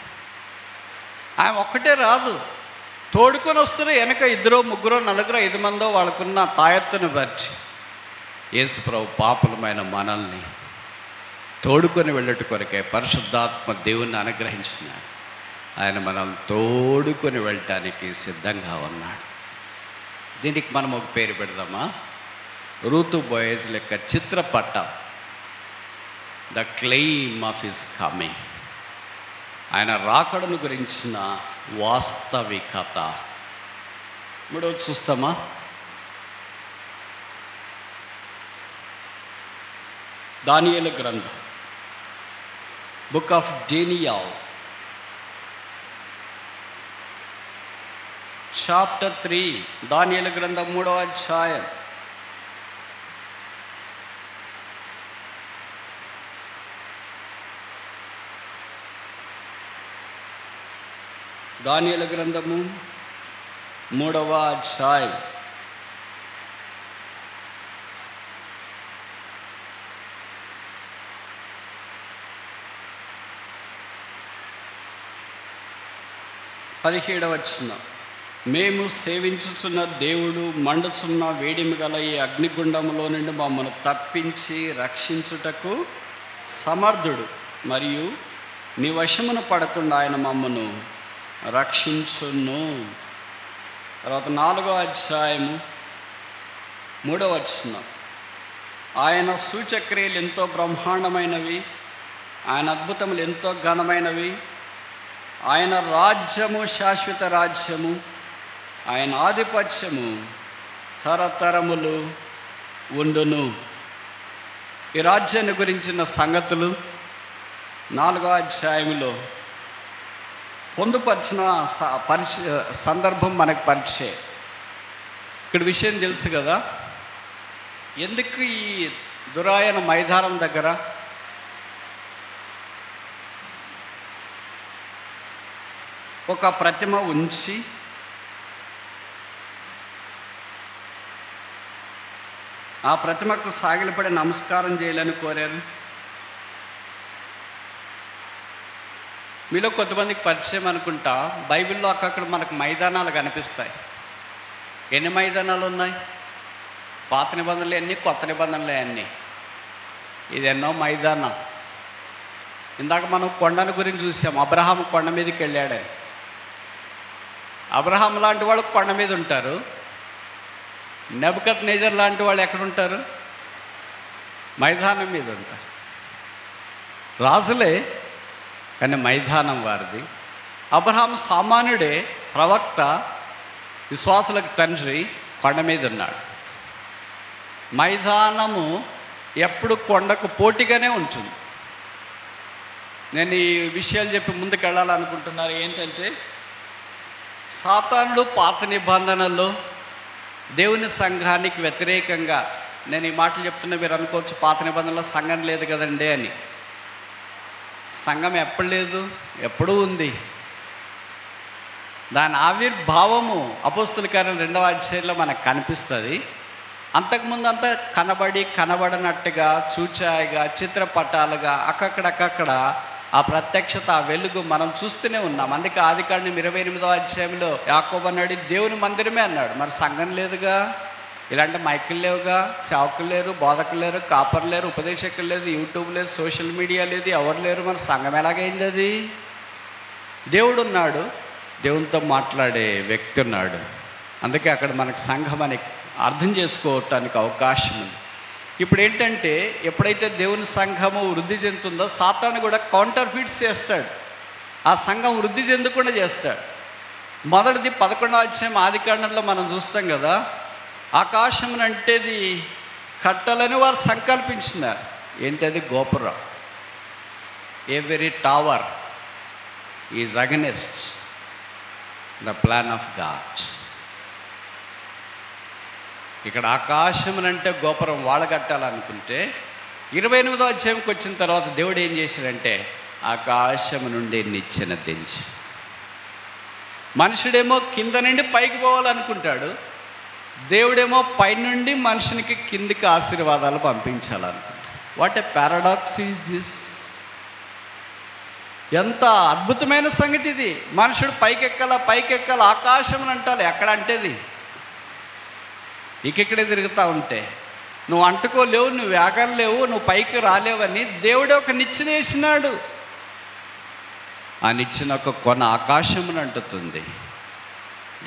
ఆమె ఒక్కటే రాదు, తోడుకొని వస్తారు. వెనక 2, 3, 4, 5 మందో వాళ్ళకున్న తాయెత్తును బట్టి యేసుప్రభు పాపులమైన మనల్ని తోడుకొని వెళ్ళట కొరకే పరిశుద్ధాత్మ దేవుణ్ణి అనుగ్రహించినాడు. ఆయన మనల్ని తోడుకొని వెళ్ళటానికి సిద్ధంగా ఉన్నాడు. దీనికి మనం ఒక పేరు పెడదామా? రూతు బోయేజ్ లెక్క చిత్రపటం, the claim of his coming. ఆయన రాకడను గురించిన వాస్తవికత. 3వది చూస్తామా? దానియేలు గ్రంథం, బుక్ ఆఫ్ డేనియల్, చాప్టర్ 3. దానియేలు గ్రంథం 3వ అధ్యాయం. దానియేలు గ్రంథము 3వ అధ్యాయం. పదిహేడవ వచనం. మేము సేవించుచున్న దేవుడు మండుచున్న వేడిమి గల ఈ అగ్నిగుండములో నుండి మమ్మల్ని తప్పించి రక్షించుటకు సమర్థుడు, మరియు నీ వశమును పడకుండా ఆయన మమ్మను రక్షించును. తర్వాత 4వ అధ్యాయము 3వ వచనం. ఆయన సూచక్రియలు ఎంతో బ్రహ్మాండమైనవి, ఆయన అద్భుతములు ఎంతో ఘనమైనవి. ఆయన రాజ్యము శాశ్వత రాజ్యము, ఆయన ఆధిపత్యము తరతరములు ఉండును. ఈ రాజ్యాన్ని గురించిన సంగతులు 4వ అధ్యాయంలో పొందుపరిచిన సందర్భం మనకు పరిచయం. ఇక్కడ విషయం తెలుసు కదా, ఎందుకు ఈ దురాయన మైదానం దగ్గర ఒక ప్రతిమ ఉంచి ఆ ప్రతిమకు సాగిలపడి నమస్కారం చేయాలని కోరారు? మీలో కొంతమందికి పరిచయం అనుకుంటా, బైబిల్లో అక్కడ మనకు మైదానాలు కనిపిస్తాయి. ఎన్ని మైదానాలు ఉన్నాయి? పాత నిబంధనలు ఎన్ని, కొత్త నిబంధనలు ఎన్ని? ఇది ఎన్నో మైదానం. ఇందాక మనం కొండను గురించి చూసాం. అబ్రహాం కొండ మీదకి వెళ్ళాడని. అబ్రహాం లాంటి వాళ్ళు కొండ మీద ఉంటారు. నెబుకద్నెజర్ లాంటి వాళ్ళు ఎక్కడుంటారు? మైదానం మీద ఉంటారు. రాజులే, కానీ మైదానం వారిది. అబ్రహాం సామాన్యుడే, ప్రవక్త, విశ్వాసులకు తండ్రి, కొండ మీద ఉన్నాడు. మైదానము ఎప్పుడు కొండకు పోటీగానే ఉంటుంది. నేను ఈ విషయాలు చెప్పి ముందుకు వెళ్ళాలనుకుంటున్నారు. ఏంటంటే, సాతానుడు పాత నిబంధనల్లో దేవుని సంఘానికి వ్యతిరేకంగా, నేను ఈ మాటలు చెప్తున్నా మీరు అనుకోవచ్చు పాత నిబంధనలో సంఘం లేదు కదండి అని. సంఘం ఎప్పుడు లేదు? ఎప్పుడూ ఉంది. దాని ఆవిర్భావము అపోస్తల కార్యాలు 2వ అధ్యాయంలో మనకు కనిపిస్తుంది. అంతకుముందు అంతా కనబడనట్టుగా, చూచాయిగా, చిత్రపటాలుగా అక్కడక్కడ ఆ ప్రత్యక్షత, ఆ వెలుగు మనం చూస్తూనే ఉన్నాం. అందుకే ఆదికాండం 28వ అధ్యాయంలో యాకోబు అన్నాడు, దేవుని మందిరమే అన్నాడు. మరి సంఘం లేదుగా, ఇలాంటి మైకులు లేవుగా, సేవకులు లేరు, బోధకులు లేరు, కాపర్లు లేరు, ఉపదేశకులు లేదు, యూట్యూబ్ లేదు, సోషల్ మీడియా లేదు, ఎవరు లేరు. మరి సంఘం ఎలాగైంది? అది దేవుడు ఉన్నాడు, దేవునితో మాట్లాడే వ్యక్తి ఉన్నాడు. అందుకే అక్కడ మనకు సంఘం అని అర్థం చేసుకోవటానికి అవకాశం ఉంది. ఇప్పుడు ఏంటంటే, ఎప్పుడైతే దేవుని సంఘము వృద్ధి చెందుతుందో సాతాను కూడా కౌంటర్ ఫిట్స్ చేస్తాడు. ఆ సంఘం వృద్ధి చెందకుండా చేస్తాడు. మొదటిది 11వ అధ్యాయం ఆదికాండంలో మనం చూస్తాం కదా, ఆకాశమునంటేది కట్టాలని వారు సంకల్పించినారు. ఏంటది? గోపురం. Every tower is against the plan of God. ఇక్కడ ఆకాశమునంటే గోపురం వాళ్ళు కట్టాలనుకుంటే 28వ అధ్యాయంకి వచ్చిన తర్వాత దేవుడు ఏం చేశాడంటే, ఆకాశము నుండి నిచ్చెన దించి, మనుషుడేమో కింద నుండి పైకి పోవాలనుకుంటాడు, దేవుడేమో పైనుండి మనుషునికి కిందికి ఆశీర్వాదాలు పంపించాలనుకుంటాడు. What a paradox is this! ఎంత అద్భుతమైన సంగతి ఇది. మనుషుడు పైకెక్కాల ఆకాశం అంటాలి. ఎక్కడ అంటేది ఇక్కడే తిరుగుతూ ఉంటే నువ్వు అంటుకోలేవు, నువ్వు వేగలేవు, నువ్వు పైకి రాలేవని దేవుడే ఒక నిచ్చెన వేసినాడు. ఆ నిచ్చెన ఒక కొన ఆకాశమును అంటుతుంది.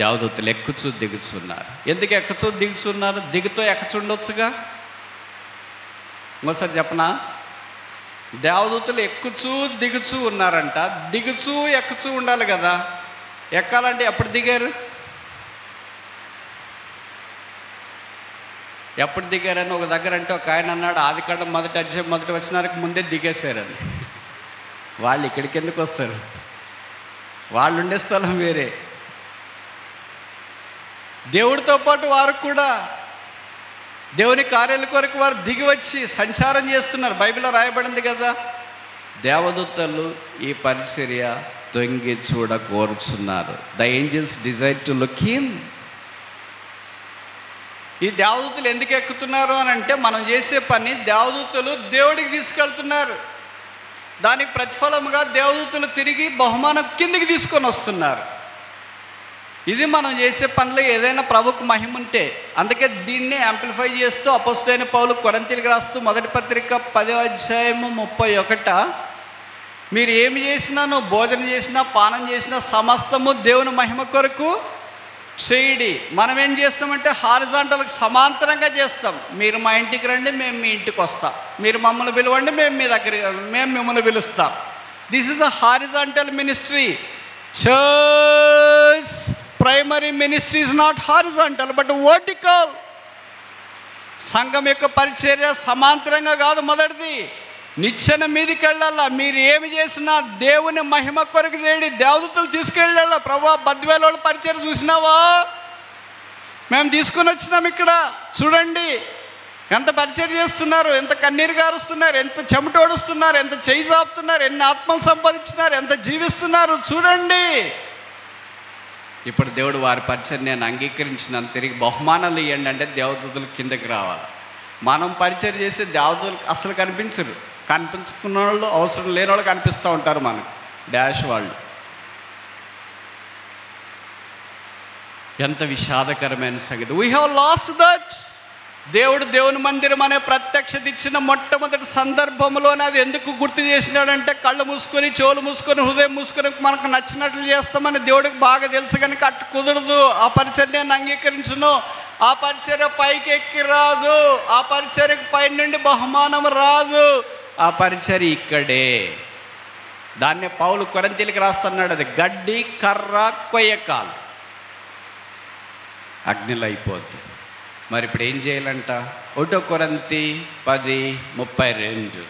దేవదూతలు ఎక్కుచూ దిగుచున్నారు. ఎందుకు ఎక్కుచూ దిగుచున్నారు? దిగుతో ఎక్కచుండొచ్చుగా. ఇంకోసారి చెప్పనా? దేవదూతలు ఎక్కుచూ దిగుచూ ఉన్నారంట. దిగుచూ ఎక్కుచూ ఉండాలి కదా. ఎక్కాలంటే ఎప్పుడు దిగారు? ఎప్పుడు దిగారని ఒక దగ్గర అంటే ఒక ఆయన అన్నాడు, ఆదికాండం 1వ అధ్యాయం 1వ వచనానికి ముందే దిగేశారని. వాళ్ళు ఇక్కడికి ఎందుకు వస్తారు? వాళ్ళు ఉండే స్థలం వేరే. దేవుడితో పాటు వారు కూడా దేవుని కార్యాల కొరకు వారు దిగి వచ్చి సంచారం చేస్తున్నారు. బైబిల్లో రాయబడింది కదా, దేవదూతలు ఈ పరిచర్య తొంగి చూడ కోరుచున్నారు. The angels desire to look him. ఈ దేవదూతలు ఎందుకు ఎక్కుతున్నారు అని అంటే, మనం చేసే పని దేవదూతలు దేవుడికి తీసుకెళ్తున్నారు. దానికి ప్రతిఫలముగా దేవదూతలు తిరిగి బహుమానం కిందికి తీసుకొని వస్తున్నారు. ఇది మనం చేసే పనిలో ఏదైనా ప్రభుకు మహిమ ఉంటే. అందుకే దీన్ని యాంప్లిఫై చేస్తూ అపోస్తలుడైన పౌలు కొరింథీయులకు రాస్తూ మొదటి పత్రిక 10:31, మీరు ఏమి చేసినా, నువ్వు భోజన చేసినా పానం చేసినా సమస్తము దేవుని మహిమ కొరకు చేయడి. మనం ఏం చేస్తామంటే హారిజాంటల్కి సమాంతరంగా చేస్తాం. మీరు మా ఇంటికి రండి, మేము మీ ఇంటికి వస్తాం. మీరు మమ్మల్ని పిలవండి, మేము మీ దగ్గరికి మేము మిమ్మల్ని పిలుస్తాం. This is a horizontal ministry. Church primary ministry is not horizontal but vertical. సంఘం యొక్క పరిచర్య సమాంతరంగా కాదు. మొదటిది నిచ్చెన మీదికి వెళ్ళాలా. మీరు ఏమి చేసినా దేవుని మహిమ కొరకు చేయండి. దేవదూతలు తీసుకెళ్ళాలా. ప్రభా బద్వేల వాళ్ళ పరిచర్య చూసినావా, మేము తీసుకొని వచ్చినాం, ఇక్కడ చూడండి ఎంత పరిచర్య చేస్తున్నారు, ఎంత కన్నీరు గారుస్తున్నారు, ఎంత చెమటోడుస్తున్నారు, ఎంత చేయి చాపుతున్నారు, ఎన్ని ఆత్మలు సంపాదించినారు, ఎంత జీవిస్తున్నారు చూడండి. ఇప్పుడు దేవుడు వారి పరిచయం నేను అంగీకరించినాను, తిరిగి బహుమానాలు ఇవ్వండి అంటే దేవదూతలు కిందకి రావాలి. మనం పరిచయం చేస్తే దేవదూతలు అసలు కనిపించరు. కనిపించుకున్న వాళ్ళు, అవసరం లేని వాళ్ళు కనిపిస్తూ ఉంటారు మనకు, డాష్ వాళ్ళు. ఎంత విషాదకరమైన సంగతి. We have lost that. దేవుడు దేవుని మందిరం అనే ప్రత్యక్షత ఇచ్చిన మొట్టమొదటి సందర్భంలోనే అది ఎందుకు గుర్తు చేసినాడంటే, కళ్ళు మూసుకొని, చెవులు మూసుకొని, హృదయం మూసుకొని మనకు నచ్చినట్లు చేస్తామని దేవుడికి బాగా తెలుసు. కనుక అట్టు కుదరదు. ఆ పరిచర్య నేను అంగీకరించును. ఆ పరిచర్య పైకి ఎక్కి రాదు. ఆ పరిచర్యకు పై నుండి బహుమానం రాదు. ఆ పరిచర్య ఇక్కడే. దాన్నే పౌలు కొరింథీయులకు రాస్తున్నాడు. అది గడ్డి కర్ర కొయ్యకాలు అగ్నిలో అయిపోద్ది. మరి ఇప్పుడు ఏం చేయాలంట? 1 కొరింథీ 10:32.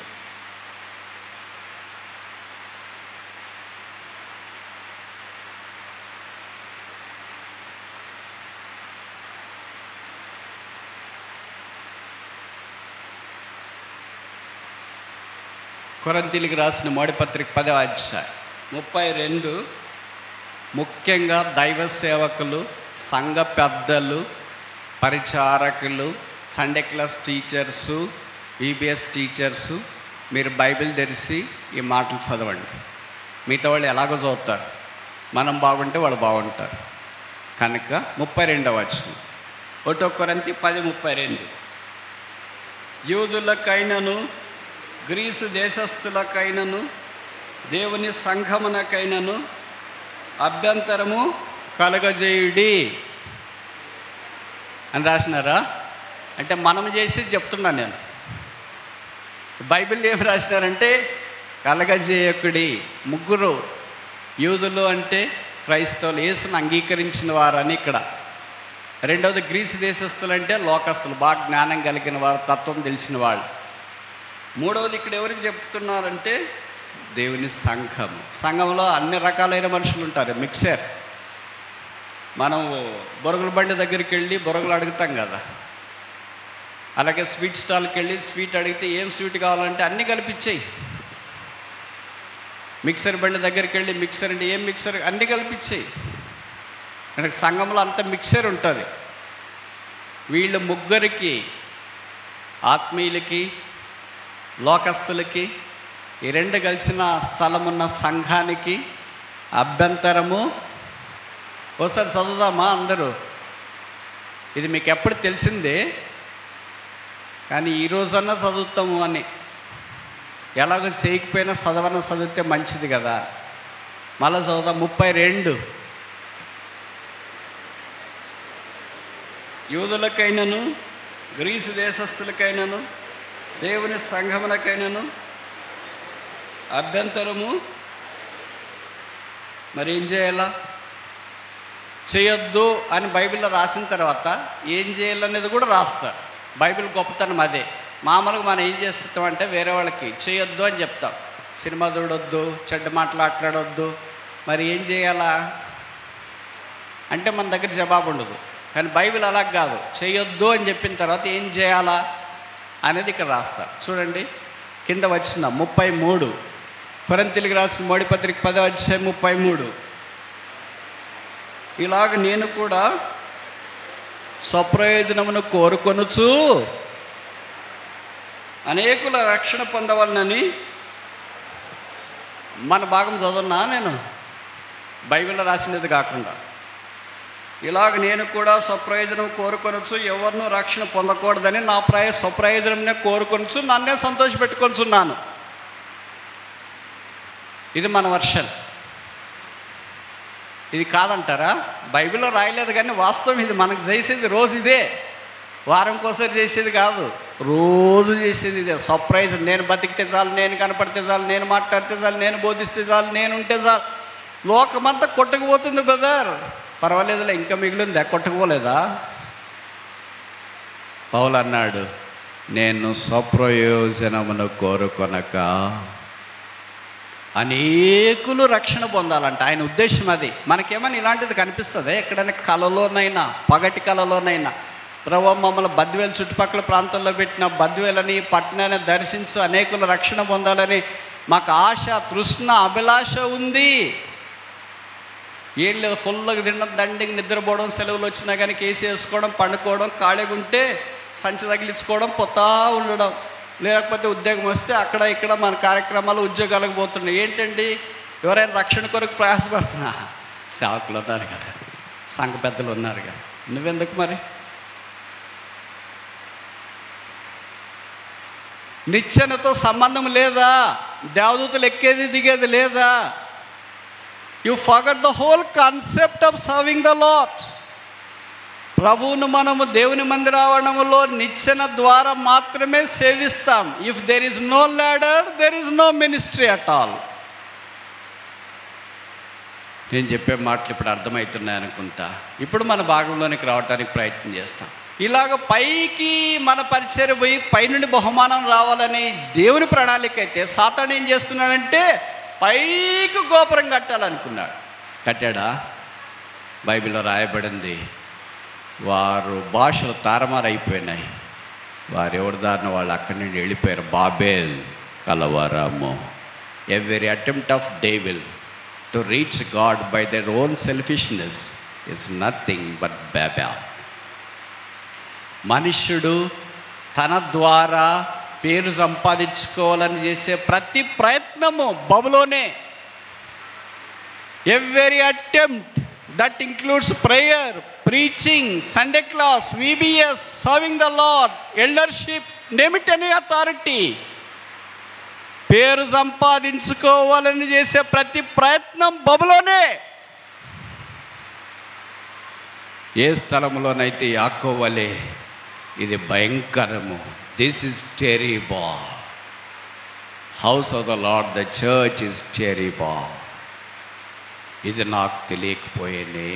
కొరింథీయులకు రాసిన మొదటి పత్రిక 10:32. ముఖ్యంగా దైవ సేవకులు, సంఘ పెద్దలు, పరిచారకులు, Sunday class teachers, EBS teachers, మీరు బైబిల్ తెరిచి ఈ మాటలు చదవండి. మిగతా వాళ్ళు ఎలాగో చదువుతారు, మనం బాగుంటే వాళ్ళు బాగుంటారు. కనుక 32వ వచనం 1 కొరింథీ 10:32. యూదులకైనను గ్రీసు దేశస్థులకైనను దేవుని సంఘమునకైనను అభ్యంతరము కలగజేయుడి అని రాసినారా? అంటే మనం చేసి చెప్తున్నాను నేను. బైబిల్ ఏం రాసినారంటే కలగజేయకుడి. ముగ్గురు యూదులు అంటే క్రైస్తవులు, యేసును అంగీకరించిన వారని ఇక్కడ. రెండవది గ్రీసు దేశస్తులు అంటే లోకస్తులు, బాగా జ్ఞానం కలిగిన వారు, తత్వం తెలిసిన వాళ్ళు. మూడవది ఇక్కడ ఎవరికి చెప్తున్నారంటే దేవుని సంఘం. సంఘంలో అన్ని రకాలైన మనుషులు ఉంటారు, మిక్సర్. మనం బొరుగుల బండి దగ్గరికి వెళ్ళి బొరుగులు అడుగుతాం కదా, అలాగే స్వీట్ స్టాల్కి వెళ్ళి స్వీట్ అడిగితే ఏం స్వీట్ కావాలంటే అన్నీ కలిపిచ్చేయి. మిక్సర్ బండి దగ్గరికి వెళ్ళి మిక్సర్ అంటే ఏం మిక్సర్, అన్నీ కలిపిచ్చేయి. మనకు సంఘంలో అంత మిక్సర్ ఉంటుంది. వీళ్ళు ముగ్గురికి, ఆత్మీయులకి లోకస్తులకి, ఈ రెండు కలిసిన స్థలమున్న సంఘానికి అభ్యంతరము. ఒకసారి చదువుదామా అందరూ? ఇది మీకు ఎప్పుడు తెలిసిందే, కానీ ఈరోజన్నా చదువుతాము అని. ఎలాగో చేయకపోయినా చదివితే మంచిది కదా. మళ్ళీ చదువుదాం. 32. యూదులకైనను గ్రీసు దేశస్థులకైనను దేవుని సంఘమునకైనను అభ్యంతరము. మరి ఏం చేయాలా? చేయొద్దు అని బైబిల్లో రాసిన తర్వాత ఏం చేయాలనేది కూడా రాస్తా. బైబిల్ గొప్పతనం అదే. మామూలుగా మనం ఏం చేస్తామంటే వేరే వాళ్ళకి చేయొద్దు అని చెప్తాం. సినిమా చూడొద్దు, చెడ్డ మాట్లాడొద్దు. మరి ఏం చేయాలా అంటే మన దగ్గర జవాబు ఉండదు. కానీ బైబిల్ అలా కాదు. చేయొద్దు అని చెప్పిన తర్వాత ఏం చేయాలా అనేది ఇక్కడ రాస్తా. చూడండి కింద వచ్చిన 33. కొరింథీయులకు రాసిన మొదటి పత్రిక 10:33. ఇలాగ నేను కూడా స్వప్రయోజనమును కోరుకొనుచు అనేకుల రక్షణ పొందవలనని. మన భాగం చదువున్నా నేను, బైబిల్లో రాసినది కాకుండా. ఇలాగ నేను కూడా స్వప్రయోజనం కోరుకొనొచ్చు, ఎవరినూ రక్షణ పొందకూడదని నా స్వప్రయోజనంనే కోరుకొనొచ్చు, నన్నే సంతోషపెట్టుకొంచున్నాను. ఇది మన వర్షన్. ఇది కాదంటారా? బైబిల్లో రాయలేదు, కానీ వాస్తవం ఇది. మనకు చేసేది రోజు ఇదే, వారం కోసం చేసేది కాదు, రోజు చేసేది ఇదే. సర్ప్రైజ్. నేను బతికితే చాలు, నేను కనపడితే చాలు, నేను మాట్లాడితే చాలు, నేను బోధిస్తే చాలు, నేను ఉంటే చాలు. లోకమంతా కొట్టుకుపోతుంది బ్రదర్. పర్వాలేదులే, ఇంకా మిగిలిందా? కొట్టుకుపోలేదా? పౌలు అన్నాడు, నేను స్వప్రయోజనమును కోరుకొనక అనేకులు రక్షణ పొందాలంట. ఆయన ఉద్దేశం అది. మనకేమైనా ఇలాంటిది కనిపిస్తుంది ఎక్కడైనా? కళలోనైనా, పగటి కళలోనైనా, ప్రభువా మమ్మల్ని బద్వేలు చుట్టుపక్కల ప్రాంతాల్లో పెట్టిన బద్వేలని పట్టణాన్ని దర్శించు, అనేకులు రక్షణ పొందాలని మాకు ఆశ, తృష్ణ, అభిలాష ఉంది. ఏం లేదు, ఫుల్గా తినడం, దండికి నిద్రపోవడం, సెలవులు వచ్చినా కానీ కేసు వేసుకోవడం, పండుకోవడం, ఖాళీగా ఉంటే సంచి తగిలించుకోవడం, పోతా ఉండడం. లేకపోతే ఉద్యోగం వస్తే అక్కడ ఇక్కడ మన కార్యక్రమాలు, ఉద్యోగాలకు పోతున్నాయి. ఏంటండి, ఎవరైనా రక్షణ కొరకు ప్రయాసపడుతున్నా? సేవకులు ఉన్నారు కదా, సంఘ పెద్దలు ఉన్నారు కదా, నువ్వెందుకు మరి? నిచ్చెనతో సంబంధం లేదా? దేవదూతలు ఎక్కేది దిగేది లేదా? You forgot the whole concept of serving the Lord. ప్రభువును మనము దేవుని మందిర ఆవరణములో నిచ్చెన ద్వారా మాత్రమే సేవిస్తాం. If there is no ladder, there is no ministry at all. నేను చెప్పే మాటలు ఇప్పుడు అర్థమవుతున్నాయి అనుకుంటా. ఇప్పుడు మన భాగంలోనికి రావడానికి ప్రయత్నం చేస్తాం. ఇలాగ పైకి మన పరిచయం పోయి పైనుండి బహుమానం రావాలని దేవుని ప్రణాళిక అయితే, సాతాను ఏం చేస్తున్నాడంటే పైకి గోపురం కట్టాలనుకున్నాడు. కట్టాడా? బైబిల్లో రాయబడింది, వారు భాషలు తారుమారైపోయినాయి, వారు ఎవరి దారిన వాళ్ళు అక్కడి నుండి వెళ్ళిపోయారు. బాబేల్ కలవరము. Every attempt of devil to reach God by their own selfishness is nothing but Babel. మనుష్యుడు తన ద్వారా పేరు సంపాదించుకోవాలని చేసే ప్రతి ప్రయత్నము బబులోనే. Every attempt that includes prayer, preaching, Sunday class, VBS, serving the Lord, eldership, name it any authority. పేరు సంపాదించుకోవాలని చేసే ప్రతి ప్రయత్నం బబులోనే. ఏ స్థలంలోనైతే యాకోబు వలె ఇది భయంకరము, this is terrible, house of the Lord, the church is terrible. ఇది నాకు తెలియకపోయేనే.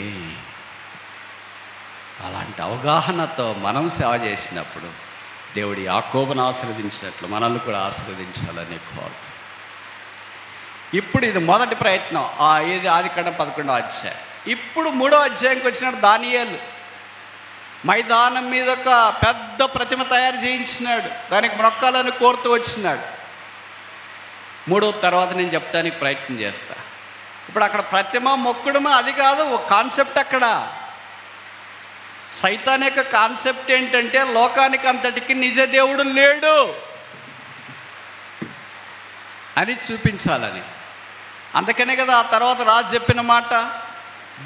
అలాంటి అవగాహనతో మనం సేవ చేసినప్పుడు దేవుడు యాకోబును ఆశీర్వదించినట్లు మనల్ని కూడా ఆశీర్వదించాలని కోరుతాం. ఇప్పుడు ఇది మొదటి ప్రయత్నం. ఇది ఆదికాండం 11వ అధ్యాయం. ఇప్పుడు 3వ అధ్యాయంకి వచ్చినాడు దానియేలు. మైదానం మీద ఒక పెద్ద ప్రతిమ తయారు చేయించినాడు, దానికి మొక్కాలని కోరుతూ వచ్చినాడు. 3వ తర్వాత నేను చెప్తానికి ప్రయత్నం చేస్తా. ఇప్పుడు అక్కడ ప్రతిమ మొక్కడమా అది కాదు, ఒక కాన్సెప్ట్. అక్కడ సైతాన్ యొక్క కాన్సెప్ట్ ఏంటంటే లోకానికి అంతటికి నిజ దేవుడు లేడు అని చూపించాలని. అందుకనే కదా ఆ తర్వాత రాజు చెప్పిన మాట,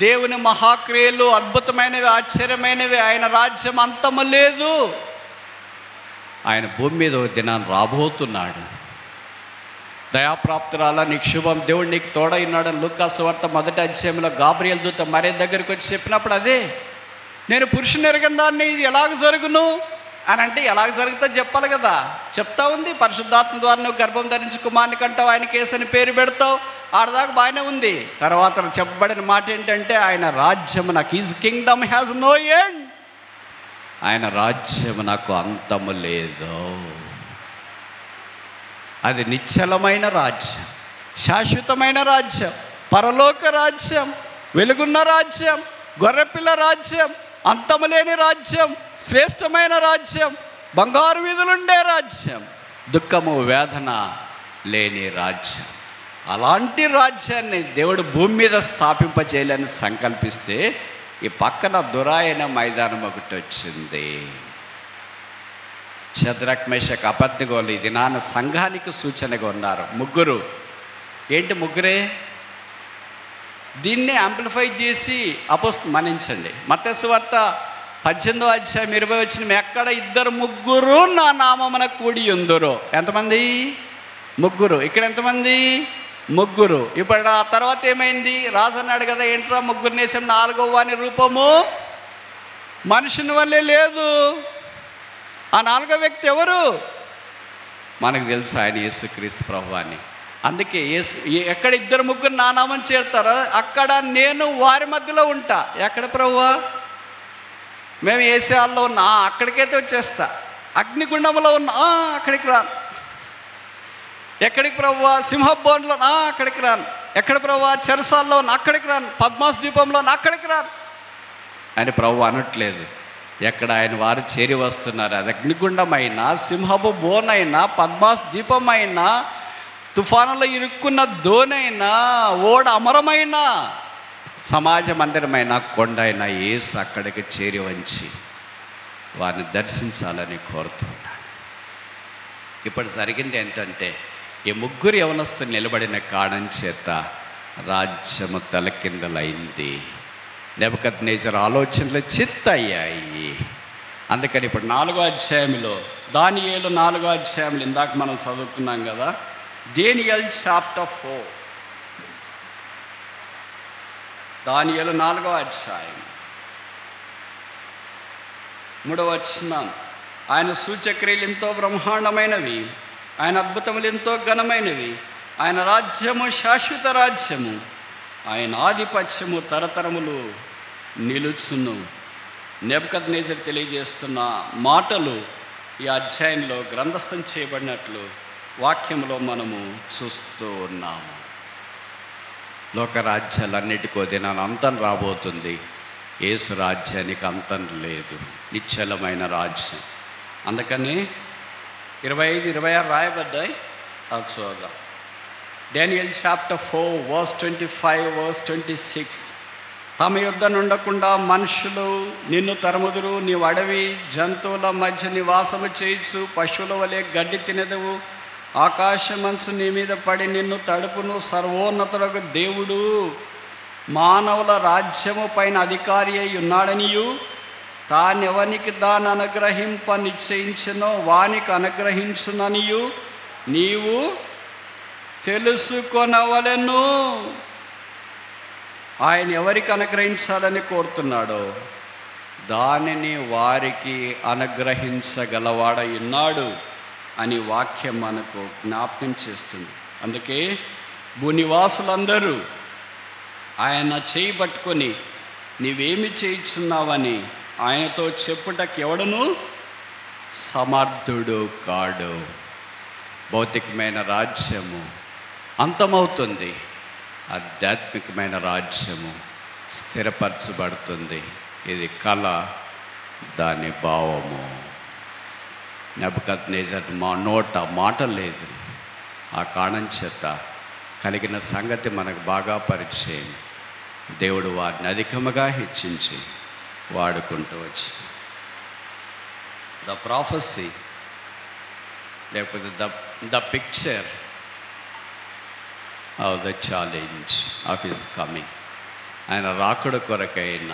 దేవుని మహాక్రియలు అద్భుతమైనవి, ఆశ్చర్యమైనవి, ఆయన రాజ్యం అంతము లేదు, ఆయన భూమి మీద ఒక దినాన్ని రాబోతున్నాడు. దయాప్రాప్తురాల నీకు శుభం, దేవుడు నీకు తోడైనాడని లూకా సువార్త 1వ అధ్యాయంలో గాబ్రియల్ దూత మరియ దగ్గరికి వచ్చి చెప్పినప్పుడు అదే, నేను పురుషుని ఎరగని దాన్ని ఇది ఎలాగ జరుగును అని అంటే, ఎలాగ జరుగుతుందో చెప్పాలి కదా. చెప్తా ఉంది, పరిశుద్ధాత్మ ద్వారా నువ్వు గర్భం ధరించి కుమారుని కంటావు, ఆయనకి యేసని పేరు పెడతావు. ఆడదాకా బాగానే ఉంది. తర్వాత చెప్పబడిన మాట ఏంటంటే ఆయన రాజ్యము నాకు, his kingdom has no end, ఆయన రాజ్యము నాకు అంతము లేదు. అది నిశ్చలమైన రాజ్యం, శాశ్వతమైన రాజ్యం, పరలోక రాజ్యం, వెలుగున్న రాజ్యం, గొర్రెపిల్ల రాజ్యం, అంతము లేని రాజ్యం, శ్రేష్టమైన రాజ్యం, బంగారు వీధులుండే రాజ్యం, దుఃఖము వేదన లేని రాజ్యం. అలాంటి రాజ్యాన్ని దేవుడు భూమి మీద స్థాపింపచేయాలని సంకల్పిస్తే ఈ పక్కన దురాయన మైదానం ఒకటి వచ్చింది. షద్రక్ మేషక్ అబేద్నెగోలు ఇది నాన్న సంఘానికి సూచనగా ఉన్నారు. ముగ్గురు. ఏంటి ముగ్గురే? దీన్ని యాంప్లిఫై చేసి మన్నించండి, మత్తయి సువార్త 18వ అధ్యాయం 20 వచనం, ఎక్కడ 2-3 నా నామమున కూడి ఉందురో. ఎంతమంది? 3. ఇక్కడ ఎంతమంది? 3. ఇప్పుడు ఆ తర్వాత ఏమైంది? రాజన్నాడు కదా, ఏంట్రా 3 వేసాం, 4వ వాని రూపము మనుషుని వల్లే లేదు. ఆ 4వ వ్యక్తి ఎవరు? మనకు తెలుసు, ఆయన యేసుక్రీస్తు ప్రభువాన్ని. అందుకే ఎక్కడ 2-3 నా నామం చేరుతారో అక్కడ నేను వారి మధ్యలో ఉంటా. ఎక్కడ ప్రభువా? మేము ఏసేయాల్లో ఉన్నా, అక్కడికైతే వచ్చేస్తా. అగ్నిగుండంలో ఉన్నా, అక్కడికి రాను. ఎక్కడికి ప్రభువా? సింహబోన్లో, అక్కడికి రాను. ఎక్కడ ప్రభువా? చెరసాల్లో ఉన్నా, అక్కడికి రాను. పద్మాస్ ద్వీపంలో, అక్కడికి రాను అని ప్రభు అనట్లేదు. ఎక్కడ ఆయన వారు చేరి వస్తున్నారు, అది అగ్నిగుండమైనా, సింహపు బోనైనా, పద్మాస్ ద్వీపమైనా, తుఫానులో ఇరుక్కున్న దోనైనా, ఓడ అమరమైనా, సమాజ మందిరమైన, కొండ అయినా, యేసు అక్కడికి చేరి వంచి వారిని దర్శించాలని కోరుతున్నాడు. ఇప్పుడు జరిగింది ఏంటంటే, ఈ 3 యవనస్తులు నిలబడిన కారణం చేత రాజ్యము తలకిందలైంది. నెబుకద్నెజరు ఆలోచనలు చిత్తయ్యాయి. అందుకని ఇప్పుడు 4వ అధ్యాయంలో, దానియేలు 4వ అధ్యాయంలో ఇందాక మనం చదువుకున్నాం కదా, డేనియల్ చాప్టర్ 4, దానియేలు 4వ అధ్యాయం 3వ వచనం, ఆయన సూచక్రియలు ఎంతో బ్రహ్మాండమైనవి, ఆయన అద్భుతములు ఎంతో ఘనమైనవి, ఆయన రాజ్యము శాశ్వత రాజ్యము, ఆయన ఆధిపత్యము తరతరములు నిలుచును. నెబుకద్నెజరు తెలియజేస్తున్న మాటలు ఈ అధ్యాయంలో గ్రంథస్థం చేయబడినట్లు వాక్యంలో మనము చూస్తూ ఉన్నాము. లోకరాజ్యాలన్నిటికో దినాన అంతం రాబోతుంది. యేసు రాజ్యానికి అంతం లేదు, నిశ్చలమైన రాజ్యం. అందుకని 25, 26 రాయబడ్డాయి. అది చూద్దాం. Daniel chapter 4 verse 25, verse 26. తమ యుద్ధ నుండకుండా మనుషులు నిన్ను తరుముదురు, నీవు అడవి జంతువుల మధ్య నివాసము చేయొచ్చు, పశువుల వలె గడ్డి తినదవు, ఆకాశమంచు నీ మీద పడి నిన్ను తడుపును. సర్వోన్నతులకు దేవుడు మానవుల రాజ్యము పైన అధికారి అయి ఉన్నాడనియు, తానెవనికి దాన్ని అనుగ్రహింప నిశ్చయించినో వానికి అనుగ్రహించుననియు నీవు తెలుసుకొనవలెను. ఆయన ఎవరికి అనుగ్రహించాలని కోరుతున్నాడో దానిని వారికి అనుగ్రహించగలవాడై ఉన్నాడు అని వాక్యం మనకు జ్ఞాపకం చేస్తుంది. అందుకే భూనివాసులందరూ ఆయన చేయి పట్టుకొని నీవేమి చేయుచున్నావని ఆయనతో చెప్పుటకు ఎవడను సమర్థుడు కాడు. భౌతికమైన రాజ్యము అంతమవుతుంది, ఆధ్యాత్మికమైన రాజ్యము స్థిరపరచబడుతుంది. ఇది కళ, దాని భావము. నెబుకద్నెజరు నోట మాట లేదు. ఆ కారణం చేత కలిగిన సంగతి మనకు బాగా పరిచయం. దేవుడు వారిని అధికముగా హెచ్చించి వాడుకుంటూ వచ్చి ద ప్రాఫెసీ లేకపోతే the picture of the challenge of his coming, ఆయన రాకడ కొరకైన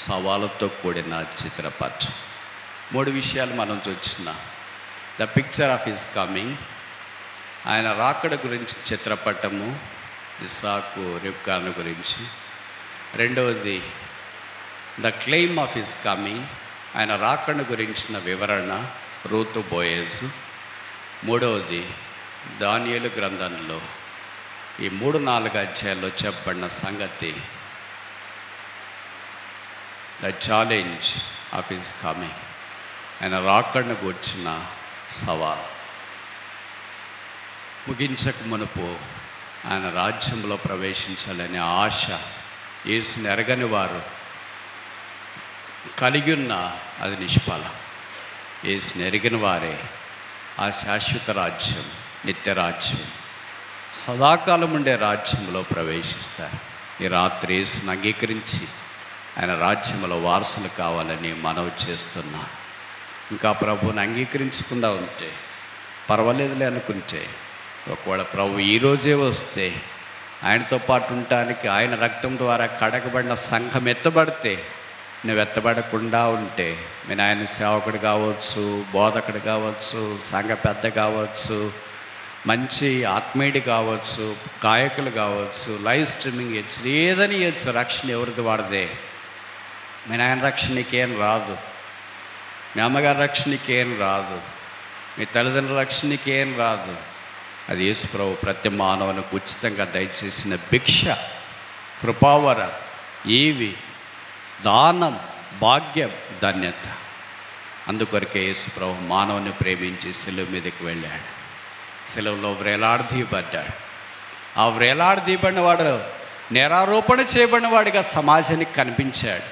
సవాలుతో కూడిన చిత్రపటం. 3 విషయాలు మనం చూస్తున్నాం. The picture of his coming, ఆయన రాకడ గురించి చిత్రపటము, ఇస్సాకు రిబ్కాను గురించి. రెండవది the claim of his coming, ఆయన రాకడ గురించిన వివరణ, రూతు బోయేజు. మూడవది దానియేలు గ్రంథంలో ఈ 3-4 అధ్యాయాల్లో చెప్పబడిన సంగతి, the challenge of his coming, ఆయన రాకడను గూర్చిన సవాల్. ముగించక మునుపు ఆయన రాజ్యంలో ప్రవేశించాలనే ఆశ యేసుని ఎరగని వారు కలిగి ఉన్న అది నిష్ఫలం. యేసుని ఎరిగిన వారే ఆ శాశ్వత రాజ్యం, నిత్యరాజ్యం, సదాకాలం ఉండే రాజ్యంలో ప్రవేశిస్తారు. ఈ రాత్రి యేసుని అంగీకరించి ఆయన రాజ్యంలో వారసులు కావాలని మనవి చేస్తున్నా. ఇంకా ప్రభువుని అంగీకరించకుండా ఉంటే పర్వాలేదులే అనుకుంటే, ఒకవేళ ప్రభు ఈరోజే వస్తే ఆయనతో పాటు ఉండటానికి, ఆయన రక్తం ద్వారా కడగబడిన సంఘం ఎత్తబడితే, నువ్వు ఎత్తబడకుండా ఉంటే, మీ నాయన సేవకుడు కావచ్చు, బోధకుడు కావచ్చు, సంఘ పెద్ద కావచ్చు, మంచి ఆత్మీయుడు కావచ్చు, గాయకులు కావచ్చు, లైవ్ స్ట్రీమింగ్ ఇచ్చు, ఏదని ఇచ్చు, రక్షణ ఎవరిది వాడదే. మీ నాయన రక్షణ నీకేం రాదు, మీ అమ్మగారి రక్షణ నీకేం రాదు, మీ తల్లిదండ్రుల రక్షణ నీకేం రాదు. అది యేసు ప్రభు ప్రతి మానవునికి ఉచితంగా దయచేసిన భిక్ష, కృపావర, ఈవి, దానం, భాగ్యం, ధన్యత. అందుకొరకే యేసు ప్రభు మానవుని ప్రేమించి శిలువ మీదకి వెళ్ళాడు. శిలువలో వ్రేలాడదీయబడ్డాడు. ఆ వ్రేలాడదీయబడిన వాడు నేరారోపణ చేయబడిన వాడిగా సమాజానికి కనిపించాడు,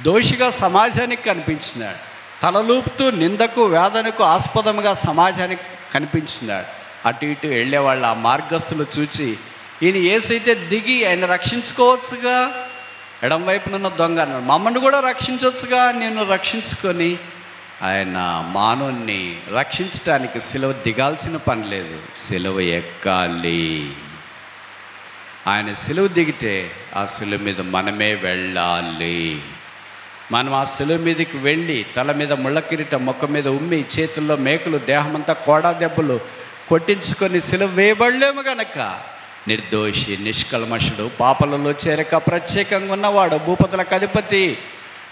దోషిగా సమాజానికి కనిపించినాడు, తలలూపుతూ నిందకు వేదనకు ఆస్పదముగా సమాజానికి కనిపించినాడు. అటు ఇటు వెళ్ళేవాళ్ళు ఆ మార్గస్తులు చూచి, ఈయన ఏసైతే దిగి ఆయన రక్షించుకోవచ్చుగా, ఎడం వైపునున్న దొంగ అన్నాడు, మమ్మల్ని కూడా రక్షించవచ్చుగా, నేను రక్షించుకొని ఆయన మానవుణ్ణి రక్షించడానికి సిలువ దిగాల్సిన పని లేదు, సిలువ ఎక్కాలి. ఆయన సిలువ దిగితే ఆ సిలువ మీద మనమే వెళ్ళాలి. మనం ఆ సిలువ మీదకి వెళ్ళి తల మీద ముళ్ళ కిరీటం, ముఖం మీద ఉమ్మి, చేతుల్లో మేకులు, దేహమంతా కోడా దెబ్బలు కొట్టించుకొని సిలువ వేయబడలేము గనక నిర్దోషి, నిష్కల్మషుడు, పాపలలో చేరక ప్రత్యేకంగా ఉన్నవాడు, భూపతులకు అధిపతి,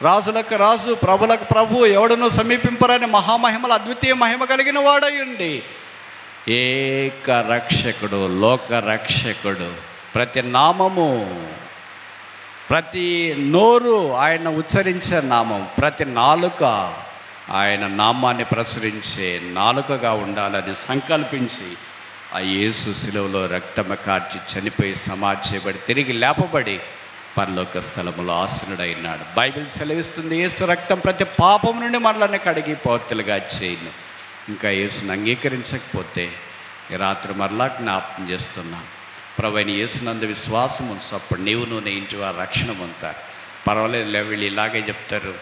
రాజులకు రాజు, ప్రభులకు ప్రభు, ఎవడనూ సమీపింపరని మహామహిమల అద్వితీయ మహిమ కలిగిన వాడై ఉండి ఏక రక్షకుడు, లోక రక్షకుడు, ప్రతి నామము, ప్రతి నోరు ఆయన ఉచ్చరించే నామం, ప్రతి నాలుక ఆయన నామాన్ని ప్రచురించే నాలుకగా ఉండాలని సంకల్పించి ఆ యేసు శిలువలో రక్తము కార్చి చనిపోయి సమాధి చేయబడి తిరిగి లేపబడి పరలోక స్థలములో ఆసనుడైనాడు. బైబిల్ సెలవిస్తుంది, యేసు రక్తం ప్రతి పాపం నుండి మనల్ని కడిగి పవిత్రులుగా చేయను. ఇంకా యేసును అంగీకరించకపోతే ఈ రాత్రి మరలా జ్ఞాపకం చేస్తున్నాం, ప్రభువైన యేసునందు విశ్వాసం ఉంచు, అప్పుడు నీవును నీ ఇంటి వారు రక్షణ పొందుతారు. పర్వాలేదు, వీళ్ళు ఇలాగే చెప్తారు,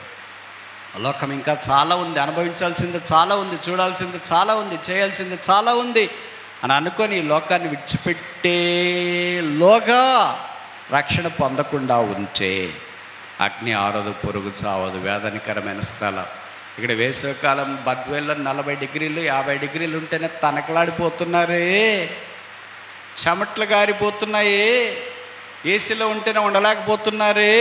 లోకం ఇంకా చాలా ఉంది, అనుభవించాల్సింది చాలా ఉంది, చూడాల్సింది చాలా ఉంది, చేయాల్సింది చాలా ఉంది అని అనుకొని ఈ లోకాన్ని విడిచిపెట్టేలోగా రక్షణ పొందకుండా ఉంటే అగ్ని ఆరదు, పురుగు చావదు, వేదనకరమైన స్థలం. ఇక్కడ వేసవికాలం బద్వేల్లో 40 డిగ్రీలు 50 డిగ్రీలు ఉంటేనే తనకలాడిపోతున్నారే, చెమట్లు గారిపోతున్నాయి, ఏసీలో ఉంటేనే ఉండలేకపోతున్నారే.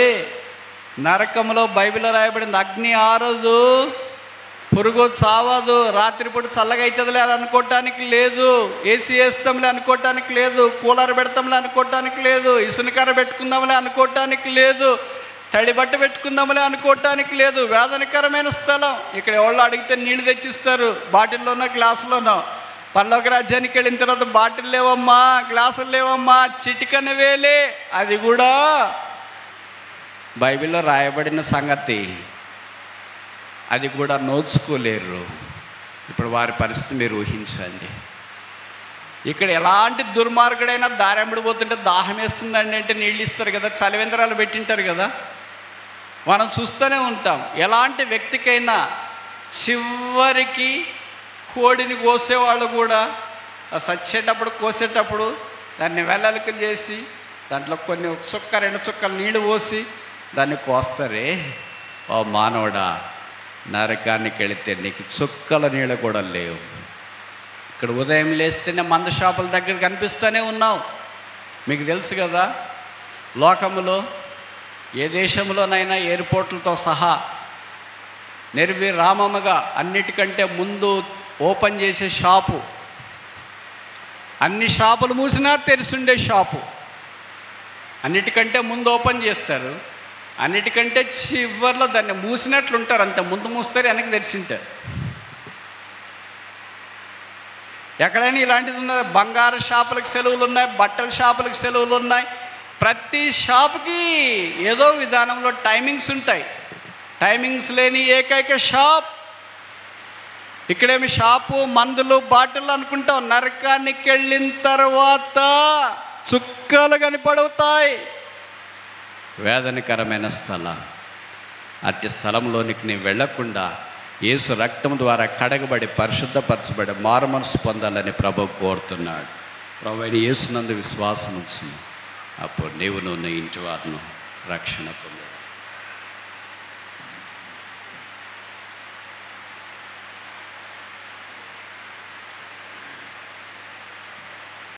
నరకంలో బైబిల్లో రాయబడింది, అగ్ని ఆరదు, పురుగు చావదు, రాత్రిపూట చల్లగా అవుతుందిలే అని అనుకోవటానికి లేదు, ఏసీ వేస్తాంలే అనుకోవటానికి లేదు, కూలర్ పెడతాంలే అనుకోవటానికి లేదు, ఇసునకర్ర పెట్టుకుందాంలే అనుకోవటానికి లేదు, తడి బట్ట పెట్టుకుందాంలే అనుకోవటానికి లేదు. వేదనకరమైన స్థలం. ఇక్కడ ఎవరు అడిగితే నీళ్ళు తెచ్చిస్తారు, బాటిల్లోనో గ్లాసులోనో. పరలోక రాజ్యానికి వెళ్ళిన తర్వాత బాటిల్ లేవమ్మా, గ్లాసులు లేవమ్మా, చిటికన వేలే. అది కూడా బైబిల్లో రాయబడిన సంగతి, అది కూడా నోచుకోలేరు. ఇప్పుడు వారి పరిస్థితి మీరు ఊహించండి. ఇక్కడ ఎలాంటి దుర్మార్గుడైనా దారెంబడి పోతుంటే దాహం వేస్తుందండి అంటే నీళ్ళు ఇస్తారు కదా, చలివేంద్రాలు పెట్టింటారు కదా, మనం చూస్తూనే ఉంటాం. ఎలాంటి వ్యక్తికైనా చివరికి కోడిని కోసేవాళ్ళు కూడా సచ్చేటప్పుడు, కోసేటప్పుడు దాన్ని వెల్లలికలు చేసి దాంట్లో కొన్ని 1 చుక్క 2 చుక్కలు నీళ్ళు పోసి దాన్ని కోస్తారే. ఓ మానవుడా, నరకానికి వెళితే నీకు చుక్కల నీళ్ళు కూడా లేవు. ఇక్కడ ఉదయం లేస్తేనే మందు షాపుల దగ్గర కనిపిస్తూనే ఉన్నావు. మీకు తెలుసు కదా, లోకములో ఏ దేశంలోనైనా ఎయిర్పోర్ట్లతో సహా నిర్విరామముగా అన్నిటికంటే ముందు ఓపెన్ చేసే షాపు, అన్ని షాపులు మూసినా తెరిచుండే షాపు, అన్నిటికంటే ముందు ఓపెన్ చేస్తారు, అన్నిటికంటే చివర్లో దాన్ని మూసినట్లుంటారు. అంతే, ముందు మూస్తారు, వెనక్కి తెరిచింటారు. ఎక్కడైనా ఇలాంటిది ఉన్నది. బంగారు షాపులకు సెలవులు ఉన్నాయి, బట్టల షాపులకు సెలవులు ఉన్నాయి. ప్రతి షాపుకి ఏదో విధానంలో టైమింగ్స్ ఉంటాయి. టైమింగ్స్ లేని ఏకైక షాప్ ఇక్కడేమి షాపు, మందులు, బాటిల్ అనుకుంటాం. నరకానికి వెళ్ళిన తర్వాత చుక్కలు కనపడవుతాయి. వేదనకరమైన స్థలం. అట్టి స్థలంలోనికి నేను వెళ్లకుండా యేసు రక్తం ద్వారా కడగబడి పరిశుద్ధపరచబడి మారు మనసు పొందాలని ప్రభువు కోరుతున్నాడు. ప్రభువైన యేసునందు విశ్వాసం ఉంచు. అప్పుడు నీవును నీ ఇంటి వారును రక్షణ పొందు.